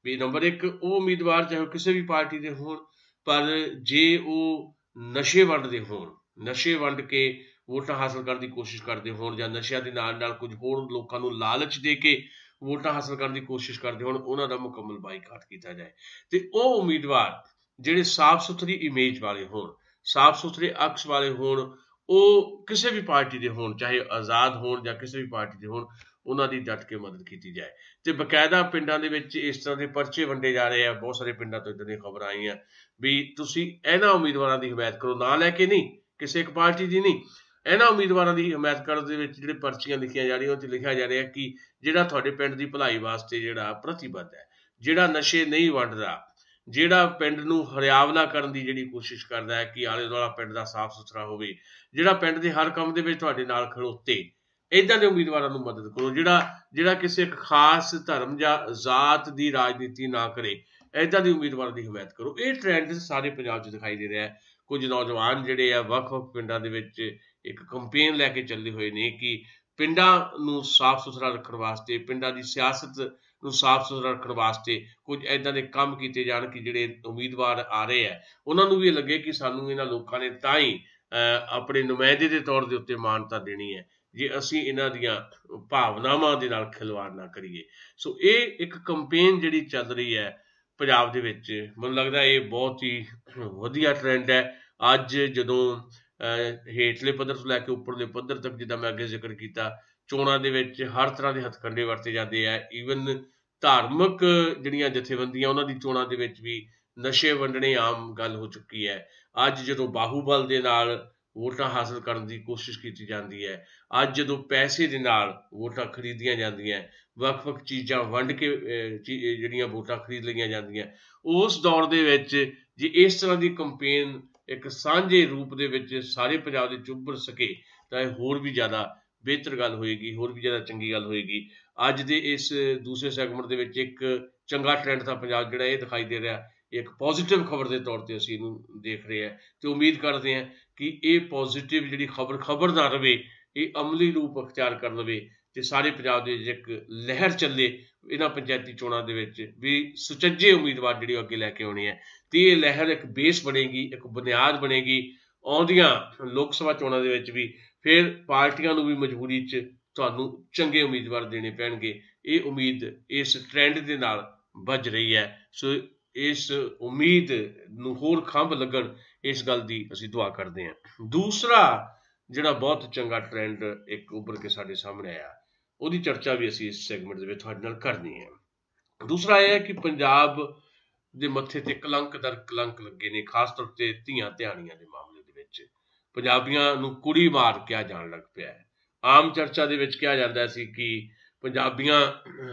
ਵੀ ਨੰਬਰ 1 ਉਹ ਉਮੀਦਵਾਰ ਚਾਹੇ ਕਿਸੇ ਵੀ ਪਾਰਟੀ ਦੇ ਹੋਣ, ਪਰ ਜੇ ਉਹ ਨਸ਼ੇ ਵੰਡਦੇ ਹੋਣ, ਨਸ਼ੇ ਵੰਡ ਕੇ ਵੋਟਾਂ ਹਾਸਲ ਕਰਨ ਦੀ ਕੋਸ਼ਿਸ਼ ਕਰਦੇ ਹੋਣ ਜਾਂ ਨਸ਼ਿਆਂ ਦੇ ਨਾਲ ਨਾਲ ਕੁਝ ਹੋਰ ਲੋਕਾਂ ਨੂੰ ਲਾਲਚ ਦੇ ਕੇ ਵੋਟਾਂ ਹਾਸਲ ਕਰਨ ਦੀ ਕੋਸ਼ਿਸ਼ ਕਰਦੇ ਹੋਣ, ਉਹਨਾਂ ਦਾ ਮੁਕੰਮਲ ਬਾਈਕਾਟ ਕੀਤਾ ਜਾਏ। ਤੇ ਉਹ ਉਮੀਦਵਾਰ ਜਿਹੜੇ ਸਾਫ਼ ਸੁਥਰੀ ਇਮੇਜ ਵਾਲੇ ਹੋਣ, ਸਾਫ਼ ਸੁਥਰੇ ਅਕਸ ਵਾਲੇ ਹੋਣ, ਉਹ ਕਿਸੇ ਵੀ ਪਾਰਟੀ ਦੇ ਹੋਣ, ਚਾਹੇ ਆਜ਼ਾਦ ਹੋਣ ਜਾਂ ਕਿਸੇ ਵੀ ਪਾਰਟੀ ਦੇ ਹੋਣ, ਉਹਨਾਂ ਦੀ ਡਟ ਕੇ ਮਦਦ ਕੀਤੀ ਜਾਏ। ਤੇ ਬਕਾਇਦਾ ਪਿੰਡਾਂ ਦੇ ਵਿੱਚ ਇਸ ਤਰ੍ਹਾਂ ਦੇ ਪਰਚੇ ਵੰਡੇ ਜਾ ਰਹੇ ਆ। ਬਹੁਤ ਸਾਰੇ ਪਿੰਡਾਂ ਤੋਂ ਇੱਦਾਂ ਦੀਆਂ ਖਬਰਾਂ ਆਈਆਂ ਵੀ ਤੁਸੀਂ ਇਹਨਾਂ ਉਮੀਦਵਾਰਾਂ ਦੀ ਹਮਾਇਤ ਕਰੋ, ਨਾਂ ਲੈ ਕੇ ਨਹੀਂ, ਕਿਸੇ ਇੱਕ ਪਾਰਟੀ ਦੀ ਨਹੀਂ, ਇਹਨਾਂ ਉਮੀਦਵਾਰਾਂ ਦੀ ਹਮਾਇਤ ਕਰਨ ਦੇ ਵਿੱਚ ਜਿਹੜੇ ਪਰਚੀਆਂ ਲਿਖੀਆਂ ਜਾ ਰਹੀਆਂ ਉਹ 'ਚ ਲਿਖਿਆ ਜਾ ਰਿਹਾ ਕਿ ਜਿਹੜਾ ਤੁਹਾਡੇ ਪਿੰਡ ਦੀ ਭਲਾਈ ਵਾਸਤੇ ਜਿਹੜਾ ਪ੍ਰਤੀਬੱਧ ਹੈ, ਜਿਹੜਾ ਨਸ਼ੇ ਨਹੀਂ ਵੰਡਦਾ, ਜਿਹੜਾ ਪਿੰਡ ਨੂੰ ਹਰਿਆਵਲਾ ਕਰਨ ਦੀ ਜਿਹੜੀ ਕੋਸ਼ਿਸ਼ ਕਰਦਾ ਹੈ ਕਿ ਆਲੇ ਦੁਆਲਾ ਪਿੰਡ ਦਾ ਸਾਫ਼ ਸੁਥਰਾ ਹੋਵੇ, ਜਿਹੜਾ ਪਿੰਡ ਦੇ ਹਰ ਕੰਮ ਦੇ ਵਿੱਚ ਤੁਹਾਡੇ ਨਾਲ ਖੜੋਤੇ, ਇੱਦਾਂ ਦੇ ਉਮੀਦਵਾਰਾਂ ਨੂੰ ਮਦਦ ਕਰੋ। ਜਿਹੜਾ ਕਿਸੇ ਇੱਕ ਖਾਸ ਧਰਮ ਜਾਂ ਜ਼ਾਤ ਦੀ ਰਾਜਨੀਤੀ ਨਾ ਕਰੇ, ਇੱਦਾਂ ਦੇ ਉਮੀਦਵਾਰਾਂ ਦੀ ਹਮਾਇਤ ਕਰੋ। ਇਹ ਟਰੈਂਡ ਸਾਰੇ ਪੰਜਾਬ 'ਚ ਦਿਖਾਈ ਦੇ ਰਿਹਾ ਹੈ। ਕੁਝ ਨੌਜਵਾਨ ਜਿਹੜੇ ਆ ਵੱਖ-ਵੱਖ ਪਿੰਡਾਂ ਦੇ ਵਿੱਚ ਇੱਕ ਕੰਪੇਨ ਲੈ ਕੇ ਚੱਲੇ ਹੋਏ ਨੇ ਕਿ ਪਿੰਡਾਂ ਨੂੰ ਸਾਫ਼ ਸੁਥਰਾ ਰੱਖਣ ਵਾਸਤੇ, ਪਿੰਡਾਂ ਦੀ ਸਿਆਸਤ ਨੂੰ ਸਾਫ਼ ਸੁਥਰਾ ਰੱਖਣ ਵਾਸਤੇ ਕੁਝ ਇੱਦਾਂ ਦੇ ਕੰਮ ਕੀਤੇ ਜਾਣ ਕਿ ਜਿਹੜੇ ਉਮੀਦਵਾਰ ਆ ਰਹੇ ਆ ਉਹਨਾਂ ਨੂੰ ਵੀ ਇਹ ਲੱਗੇ ਕਿ ਸਾਨੂੰ ਇਹਨਾਂ ਲੋਕਾਂ ਨੇ ਤਾਂ ਹੀ ਆਪਣੇ ਨੁਮਾਇੰਦੇ ਦੇ ਤੌਰ ਦੇ ਉੱਤੇ ਮਾਨਤਾ ਦੇਣੀ ਹੈ ਜੇ ਅਸੀਂ ਇਹਨਾਂ ਦੀਆਂ ਭਾਵਨਾਵਾਂ ਦੇ ਨਾਲ ਖਿਲਵਾੜ ਨਾ ਕਰੀਏ। ਸੋ ਇਹ ਇੱਕ ਕੰਪੇਨ ਜਿਹੜੀ ਚੱਲ ਰਹੀ ਹੈ ਪੰਜਾਬ ਦੇ ਵਿੱਚ, ਮੈਨੂੰ ਲੱਗਦਾ ਇਹ ਬਹੁਤ ਹੀ ਵਧੀਆ ਟਰੈਂਡ ਹੈ। ਅੱਜ ਜਦੋਂ ਹੇਠਲੇ ਪੱਧਰ ਤੋਂ ਲੈ ਕੇ ਉੱਪਰਲੇ ਪੱਧਰ ਤੱਕ, ਜਿੱਦਾਂ ਮੈਂ ਅੱਗੇ ਜ਼ਿਕਰ ਕੀਤਾ, ਚੋਣਾਂ ਦੇ ਵਿੱਚ ਹਰ ਤਰ੍ਹਾਂ ਦੇ ਹੱਥਕੰਡੇ ਵਰਤੇ ਜਾਂਦੇ ਆ। ਈਵਨ ਧਾਰਮਿਕ ਜਿਹੜੀਆਂ ਜਥੇਬੰਦੀਆਂ ਉਹਨਾਂ ਦੀ ਚੋਣਾਂ ਦੇ ਵਿੱਚ ਵੀ ਨਸ਼ੇ ਵੰਡਣੇ ਆਮ ਗੱਲ ਹੋ ਚੁੱਕੀ ਹੈ। ਅੱਜ ਜਦੋਂ ਬਾਹੂਬਲ ਦੇ ਨਾਲ ਵੋਟਾਂ ਹਾਸਲ ਕਰਨ ਦੀ ਕੋਸ਼ਿਸ਼ ਕੀਤੀ ਜਾਂਦੀ ਹੈ, ਅੱਜ ਜਦੋਂ ਪੈਸੇ ਦੇ ਨਾਲ ਵੋਟਾਂ ਖਰੀਦੀਆਂ ਜਾਂਦੀਆਂ, ਵੱਖ-ਵੱਖ ਚੀਜ਼ਾਂ ਵੰਡ ਕੇ ਜਿਹੜੀਆਂ ਵੋਟਾਂ ਖਰੀਦ ਲਈਆਂ ਜਾਂਦੀਆਂ, ਉਸ ਦੌਰ ਦੇ ਵਿੱਚ ਜੇ ਇਸ ਤਰ੍ਹਾਂ ਦੀ ਕੰਪੇਨ ਇੱਕ ਸਾਂਝੇ ਰੂਪ ਦੇ ਵਿੱਚ ਸਾਰੇ ਪੰਜਾਬ ਦੇ 'ਚ ਉੱਭਰ ਸਕੇ ਤਾਂ ਇਹ ਹੋਰ ਵੀ ਜ਼ਿਆਦਾ ਬਿਹਤਰ ਗੱਲ ਹੋਏਗੀ, ਹੋਰ ਵੀ ਜ਼ਿਆਦਾ ਚੰਗੀ ਗੱਲ ਹੋਏਗੀ। ਅੱਜ ਦੇ ਇਸ ਦੂਸਰੇ ਸੈਗਮੈਂਟ ਦੇ ਵਿੱਚ ਇੱਕ ਚੰਗਾ ਟਰੈਂਡ ਤਾਂ ਪੰਜਾਬ ਜਿਹੜਾ ਇਹ ਦਿਖਾਈ ਦੇ ਰਿਹਾ, ਇੱਕ ਪੋਜ਼ੀਟਿਵ ਖਬਰ ਦੇ ਤੌਰ 'ਤੇ ਅਸੀਂ ਇਹਨੂੰ ਦੇਖ ਰਹੇ ਹਾਂ ਅਤੇ ਉਮੀਦ ਕਰਦੇ ਹਾਂ ਕਿ ਇਹ ਪੋਜ਼ੀਟਿਵ ਜਿਹੜੀ ਖਬਰ ਨਾ ਰਹੇ, ਇਹ ਅਮਲੀ ਰੂਪ ਅਖਤਿਆਰ ਕਰ ਲਵੇ ਅਤੇ ਸਾਰੇ ਪੰਜਾਬ ਦੇ ਵਿੱਚ ਇੱਕ ਲਹਿਰ ਚੱਲੇ ਇਹਨਾਂ ਪੰਚਾਇਤੀ ਚੋਣਾਂ ਦੇ ਵਿੱਚ ਵੀ ਸੁਚੱਜੇ ਉਮੀਦਵਾਰ ਜਿਹੜੀ ਅੱਗੇ ਲੈ ਕੇ ਆਉਣੇ ਹੈ ਅਤੇ ਇਹ ਲਹਿਰ ਇੱਕ ਬੇਸ ਬਣੇਗੀ, ਇੱਕ ਬੁਨਿਆਦ ਬਣੇਗੀ ਆਉਂਦੀਆਂ ਲੋਕ ਸਭਾ ਚੋਣਾਂ ਦੇ ਵਿੱਚ ਵੀ। ਫਿਰ ਪਾਰਟੀਆਂ ਨੂੰ ਵੀ ਮਜਬੂਰੀ 'ਚ ਤੁਹਾਨੂੰ ਚੰਗੇ ਉਮੀਦਵਾਰ ਦੇਣੇ ਪੈਣਗੇ। ਇਹ ਉਮੀਦ ਇਸ ਟਰੈਂਡ ਦੇ ਨਾਲ ਵੱਜ ਰਹੀ ਹੈ। ਸੋ ਇਸ ਉਮੀਦ ਨੂੰ ਹੋਰ ਖੰਭ ਲੱਗਣ, ਇਸ ਗੱਲ ਦੀ ਅਸੀਂ ਦੁਆ ਕਰਦੇ ਹਾਂ। ਦੂਸਰਾ ਜਿਹੜਾ ਬਹੁਤ ਚੰਗਾ ਟਰੈਂਡ ਇੱਕ ਉੱਭਰ ਕੇ ਸਾਡੇ ਸਾਹਮਣੇ ਆਇਆ, ਉਹਦੀ ਚਰਚਾ ਵੀ ਅਸੀਂ ਇਸ ਸੈਗਮੈਂਟ ਦੇ ਵਿੱਚ ਤੁਹਾਡੇ ਨਾਲ ਕਰਨੀ ਹੈ। ਦੂਸਰਾ ਇਹ ਹੈ ਕਿ ਪੰਜਾਬ ਦੇ ਮੱਥੇ 'ਤੇ ਕਲੰਕ ਦਰ ਕਲੰਕ ਲੱਗੇ ਨੇ, ਖਾਸ ਤੌਰ 'ਤੇ ਧੀਆਂ ਧਿਆਣੀਆਂ ਦੇ ਮਾਮਲੇ ਦੇ ਵਿੱਚ। ਪੰਜਾਬੀਆਂ ਨੂੰ ਕੁੜੀ ਮਾਰ ਕਿਹਾ ਜਾਣ ਲੱਗ ਪਿਆ ਹੈ। ਆਮ ਚਰਚਾ ਦੇ ਵਿੱਚ ਕਿਹਾ ਜਾਂਦਾ ਸੀ ਕਿ ਪੰਜਾਬੀਆਂ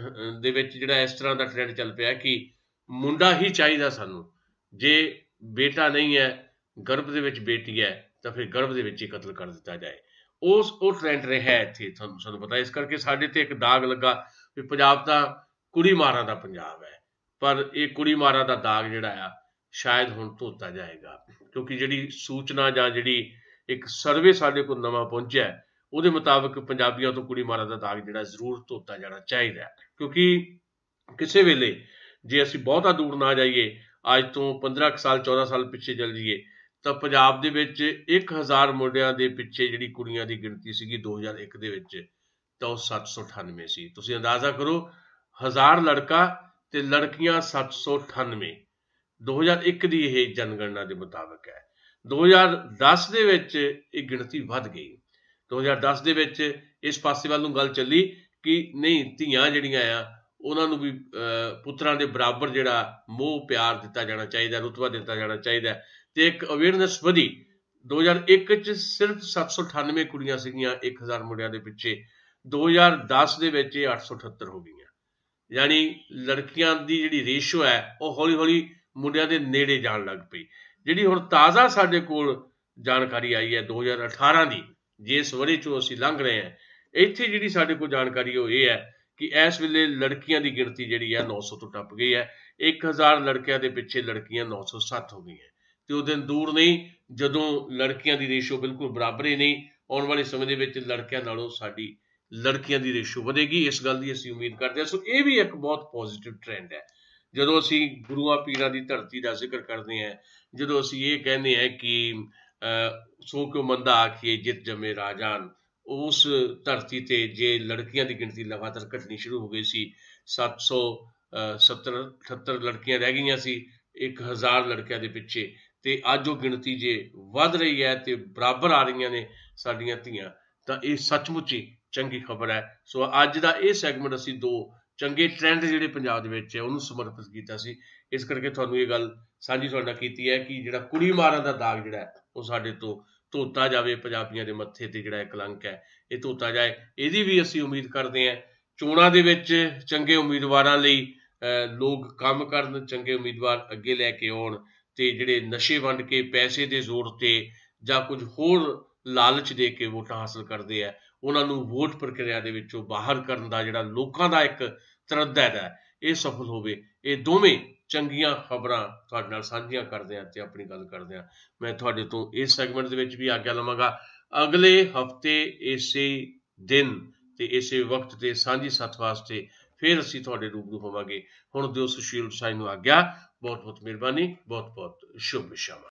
ਦੇ ਵਿੱਚ ਜਿਹੜਾ ਇਸ ਤਰ੍ਹਾਂ ਦਾ ਟਰੈਂਡ ਚੱਲ ਪਿਆ ਕਿ ਮੁੰਡਾ ਹੀ ਚਾਹੀਦਾ ਸਾਨੂੰ, ਜੇ ਬੇਟਾ ਨਹੀਂ ਹੈ, ਗਰਭ ਦੇ ਵਿੱਚ ਬੇਟੀ ਹੈ ਤਾਂ ਫਿਰ ਗਰਭ ਦੇ ਵਿੱਚ ਹੀ ਕਤਲ ਕਰ ਦਿੱਤਾ ਜਾਏ। ਉਹ ਟਰੈਂਡ ਰਿਹਾ ਇੱਥੇ, ਸਾਨੂੰ ਪਤਾ। ਇਸ ਕਰਕੇ ਸਾਡੇ 'ਤੇ ਇੱਕ ਦਾਗ ਲੱਗਾ ਵੀ ਪੰਜਾਬ ਤਾਂ ਕੁੜੀ ਮਾਰਾਂ ਦਾ ਪੰਜਾਬ ਹੈ, ਪਰ ਇਹ ਕੁੜੀ ਮਾਰਾਂ ਦਾ ਦਾਗ ਜਿਹੜਾ ਆ ਸ਼ਾਇਦ ਹੁਣ ਧੋਤਾ ਜਾਏਗਾ, ਕਿਉਂਕਿ ਜਿਹੜੀ ਸੂਚਨਾ ਜਾਂ ਜਿਹੜੀ ਇੱਕ ਸਰਵੇ ਸਾਡੇ ਕੋਲ ਨਵਾਂ ਪਹੁੰਚਿਆ ਉਹਦੇ ਮੁਤਾਬਕ ਪੰਜਾਬੀਆਂ ਤੋਂ ਕੁੜੀ ਮਾਰਾਂ ਦਾ ਦਾਗ ਜਿਹੜਾ ਜ਼ਰੂਰ ਧੋਤਾ ਜਾਣਾ ਚਾਹੀਦਾ। ਕਿਉਂਕਿ ਕਿਸੇ ਵੇਲੇ ਜੇ ਅਸੀਂ ਬਹੁਤਾ ਦੂਰ ਨਾ ਜਾਈਏ, ਅੱਜ ਤੋਂ 15 ਸਾਲ 14 ਸਾਲ ਪਿੱਛੇ ਚੱਲ ਜਾਈਏ ਤਾਂ ਪੰਜਾਬ ਦੇ ਵਿੱਚ 1000 ਮੁੰਡਿਆਂ ਦੇ ਪਿੱਛੇ ਜਿਹੜੀ ਕੁੜੀਆਂ ਦੀ ਗਿਣਤੀ ਸੀਗੀ 2001 ਦੇ ਵਿੱਚ, ਤਾਂ ਉਹ 798 ਸੀ। ਤੁਸੀਂ ਅੰਦਾਜ਼ਾ ਕਰੋ, 1000 ਲੜਕਾ ਤੇ ਲੜਕੀਆਂ 798। 2001 ਦੀ ਇਹ ਜਨਗਣਨਾ ਦੇ ਮੁਤਾਬਕ ਹੈ। 2010 ਦੇ ਵਿੱਚ ਇਹ ਗਿਣਤੀ ਵੱਧ ਗਈ। 2010 ਦੇ ਵਿੱਚ ਇਸ ਪਾਸੇ ਵੱਲ ਨੂੰ ਗੱਲ ਚੱਲੀ ਕਿ ਨਹੀਂ, ਧੀਆਂ ਜਿਹੜੀਆਂ ਆ ਉਹਨਾਂ ਨੂੰ ਵੀ ਪੁੱਤਰਾਂ ਦੇ ਬਰਾਬਰ ਜਿਹੜਾ ਮੋਹ ਪਿਆਰ ਦਿੱਤਾ ਜਾਣਾ ਚਾਹੀਦਾ, ਰੁਤਬਾ ਦਿੱਤਾ ਜਾਣਾ ਚਾਹੀਦਾ, ਅਤੇ ਇੱਕ ਅਵੇਅਰਨੈਸ ਵਧੀ। 2001 'ਚ ਸਿਰਫ 798 ਕੁੜੀਆਂ ਸੀਗੀਆਂ 1000 ਮੁੰਡਿਆਂ ਦੇ ਪਿੱਛੇ, 2010 ਦੇ ਵਿੱਚ ਇਹ 878 ਹੋ ਗਈਆਂ। ਯਾਨੀ ਲੜਕੀਆਂ ਦੀ ਜਿਹੜੀ ਰੇਸ਼ੋ ਹੈ ਉਹ ਹੌਲੀ ਹੌਲੀ ਮੁੰਡਿਆਂ ਦੇ ਨੇੜੇ ਜਾਣ ਲੱਗ ਪਈ। ਜਿਹੜੀ ਹੁਣ ਤਾਜ਼ਾ ਸਾਡੇ ਕੋਲ ਜਾਣਕਾਰੀ ਆਈ ਹੈ 2018 ਦੀ, ਜਿਸ ਵਰ੍ਹੇ 'ਚੋਂ ਅਸੀਂ ਲੰਘ ਰਹੇ ਹਾਂ, ਇੱਥੇ ਜਿਹੜੀ ਸਾਡੇ ਕੋਲ ਜਾਣਕਾਰੀ ਉਹ ਇਹ ਹੈ ਕਿ ਇਸ ਵੇਲੇ ਲੜਕੀਆਂ ਦੀ ਗਿਣਤੀ ਜਿਹੜੀ ਹੈ 900 ਤੋਂ ਟੱਪ ਗਈ ਹੈ। 1000 ਲੜਕਿਆਂ ਦੇ ਪਿੱਛੇ ਲੜਕੀਆਂ 907 ਹੋ ਗਈਆਂ। ਅਤੇ ਉਹ ਦਿਨ ਦੂਰ ਨਹੀਂ ਜਦੋਂ ਲੜਕੀਆਂ ਦੀ ਰੇਸ਼ੋ ਬਿਲਕੁਲ ਬਰਾਬਰ ਹੀ ਨਹੀਂ, ਆਉਣ ਵਾਲੇ ਸਮੇਂ ਦੇ ਵਿੱਚ ਲੜਕਿਆਂ ਨਾਲੋਂ ਸਾਡੀ ਲੜਕੀਆਂ ਦੀ ਰੇਸ਼ੋ ਵਧੇਗੀ। ਇਸ ਗੱਲ ਦੀ ਅਸੀਂ ਉਮੀਦ ਕਰਦੇ ਹਾਂ। ਸੋ ਇਹ ਵੀ ਇੱਕ ਬਹੁਤ ਪੋਜ਼ੀਟਿਵ ਟਰੈਂਡ ਹੈ। ਜਦੋਂ ਅਸੀਂ ਗੁਰੂਆਂ ਪੀਰਾਂ ਦੀ ਧਰਤੀ ਦਾ ਜ਼ਿਕਰ ਕਰਦੇ ਹਾਂ, ਜਦੋਂ ਅਸੀਂ ਇਹ ਕਹਿੰਦੇ ਹਾਂ ਕਿ ਸੋ ਕਿਉ ਮੰਦਾ ਆਖੀਏ ਜਿਤ ਜੰਮੇ ਰਾਜਾਨ, ਉਸ ਧਰਤੀ 'ਤੇ ਜੇ ਲੜਕੀਆਂ ਦੀ ਗਿਣਤੀ ਲਗਾਤਾਰ ਘਟਣੀ ਸ਼ੁਰੂ ਹੋ ਗਈ ਸੀ, 778 ਲੜਕੀਆਂ ਰਹਿ ਗਈਆਂ ਸੀ 1000 ਲੜਕਿਆਂ ਦੇ ਪਿੱਛੇ, ਅਤੇ ਅੱਜ ਉਹ ਗਿਣਤੀ ਜੇ ਵੱਧ ਰਹੀ ਹੈ ਅਤੇ ਬਰਾਬਰ ਆ ਰਹੀਆਂ ਨੇ ਸਾਡੀਆਂ ਧੀਆਂ, ਤਾਂ ਇਹ ਸੱਚਮੁੱਚ ਹੀ ਚੰਗੀ ਖਬਰ ਹੈ। ਸੋ ਅੱਜ ਦਾ ਇਹ ਸੈਗਮੈਂਟ ਅਸੀਂ 2 ਚੰਗੇ ਟ੍ਰੈਂਡ ਜਿਹੜੇ ਪੰਜਾਬ ਦੇ ਵਿੱਚ ਹੈ ਉਹਨੂੰ ਸਮਰਪਿਤ ਕੀਤਾ ਸੀ। ਇਸ ਕਰਕੇ ਤੁਹਾਨੂੰ ਇਹ ਗੱਲ ਸਾਂਝੀ ਤੁਹਾਡੇ ਨਾਲ ਕੀਤੀ ਹੈ ਕਿ ਜਿਹੜਾ ਕੁੜੀ ਮਾਰਨ ਦਾ ਦਾਗ ਜਿਹੜਾ ਉਹ ਸਾਡੇ ਤੋਂ ਧੋਤਾ ਜਾਵੇ, ਪੰਜਾਬੀਆਂ ਦੇ ਮੱਥੇ ਤੇ ਜਿਹੜਾ ਕਲੰਕ ਹੈ ਇਹ ਧੋਤਾ ਜਾਏ। ਇਹਦੀ ਵੀ ਅਸੀਂ ਉਮੀਦ ਕਰਦੇ ਹਾਂ ਚੋਣਾਂ ਦੇ ਵਿੱਚ ਚੰਗੇ ਉਮੀਦਵਾਰਾਂ ਲਈ ਲੋਕ ਕੰਮ ਕਰਨ, ਚੰਗੇ ਉਮੀਦਵਾਰ ਅੱਗੇ ਲੈ ਕੇ ਆਉਣ ਤੇ ਜਿਹੜੇ ਨਸ਼ੇ ਵੰਡ ਕੇ ਪੈਸੇ ਦੇ ਜ਼ੋਰ ਤੇ ਜਾਂ ਕੁਝ ਹੋਰ ਲਾਲਚ ਦੇ ਕੇ ਵੋਟਾਂ ਹਾਸਲ ਕਰਦੇ ਆ ਉਹਨਾਂ ਨੂੰ ਵੋਟ ਪ੍ਰਕਿਰਿਆ ਦੇ ਵਿੱਚੋਂ ਬਾਹਰ ਕਰਨ ਦਾ ਜਿਹੜਾ ਲੋਕਾਂ ਦਾ ਇੱਕ ਤਰੱਦਦ ਹੈ ਇਹ ਸਫਲ ਹੋਵੇ। ਇਹ ਦੋਵੇਂ ਚੰਗੀਆਂ ਖਬਰਾਂ ਤੁਹਾਡੇ ਨਾਲ ਸਾਂਝੀਆਂ ਕਰਦੇ ਹਾਂ ਤੇ ਆਪਣੀ ਗੱਲ ਕਰਦੇ ਹਾਂ। ਮੈਂ ਤੁਹਾਡੇ ਤੋਂ ਇਸ ਸੈਗਮੈਂਟ ਦੇ ਵਿੱਚ ਵੀ ਆਗਿਆ ਲਵਾਂਗਾ। ਅਗਲੇ ਹਫਤੇ ਇਸੇ ਦਿਨ ਤੇ ਇਸੇ ਵਕਤ ਤੇ ਸਾਂਝੀ ਸੱਥ ਵਾਸਤੇ ਫਿਰ ਅਸੀਂ ਤੁਹਾਡੇ ਰੂਬਰੂ ਹੋਵਾਂਗੇ। ਹੁਣ ਦਿਓ ਸੁਸ਼ੀਲ ਸਾਈ ਨੂੰ ਆਗਿਆ। ਬਹੁਤ ਬਹੁਤ ਮਿਹਰਬਾਨੀ, ਬਹੁਤ ਬਹੁਤ ਸ਼ੁਭ ਸ਼ਾਮ।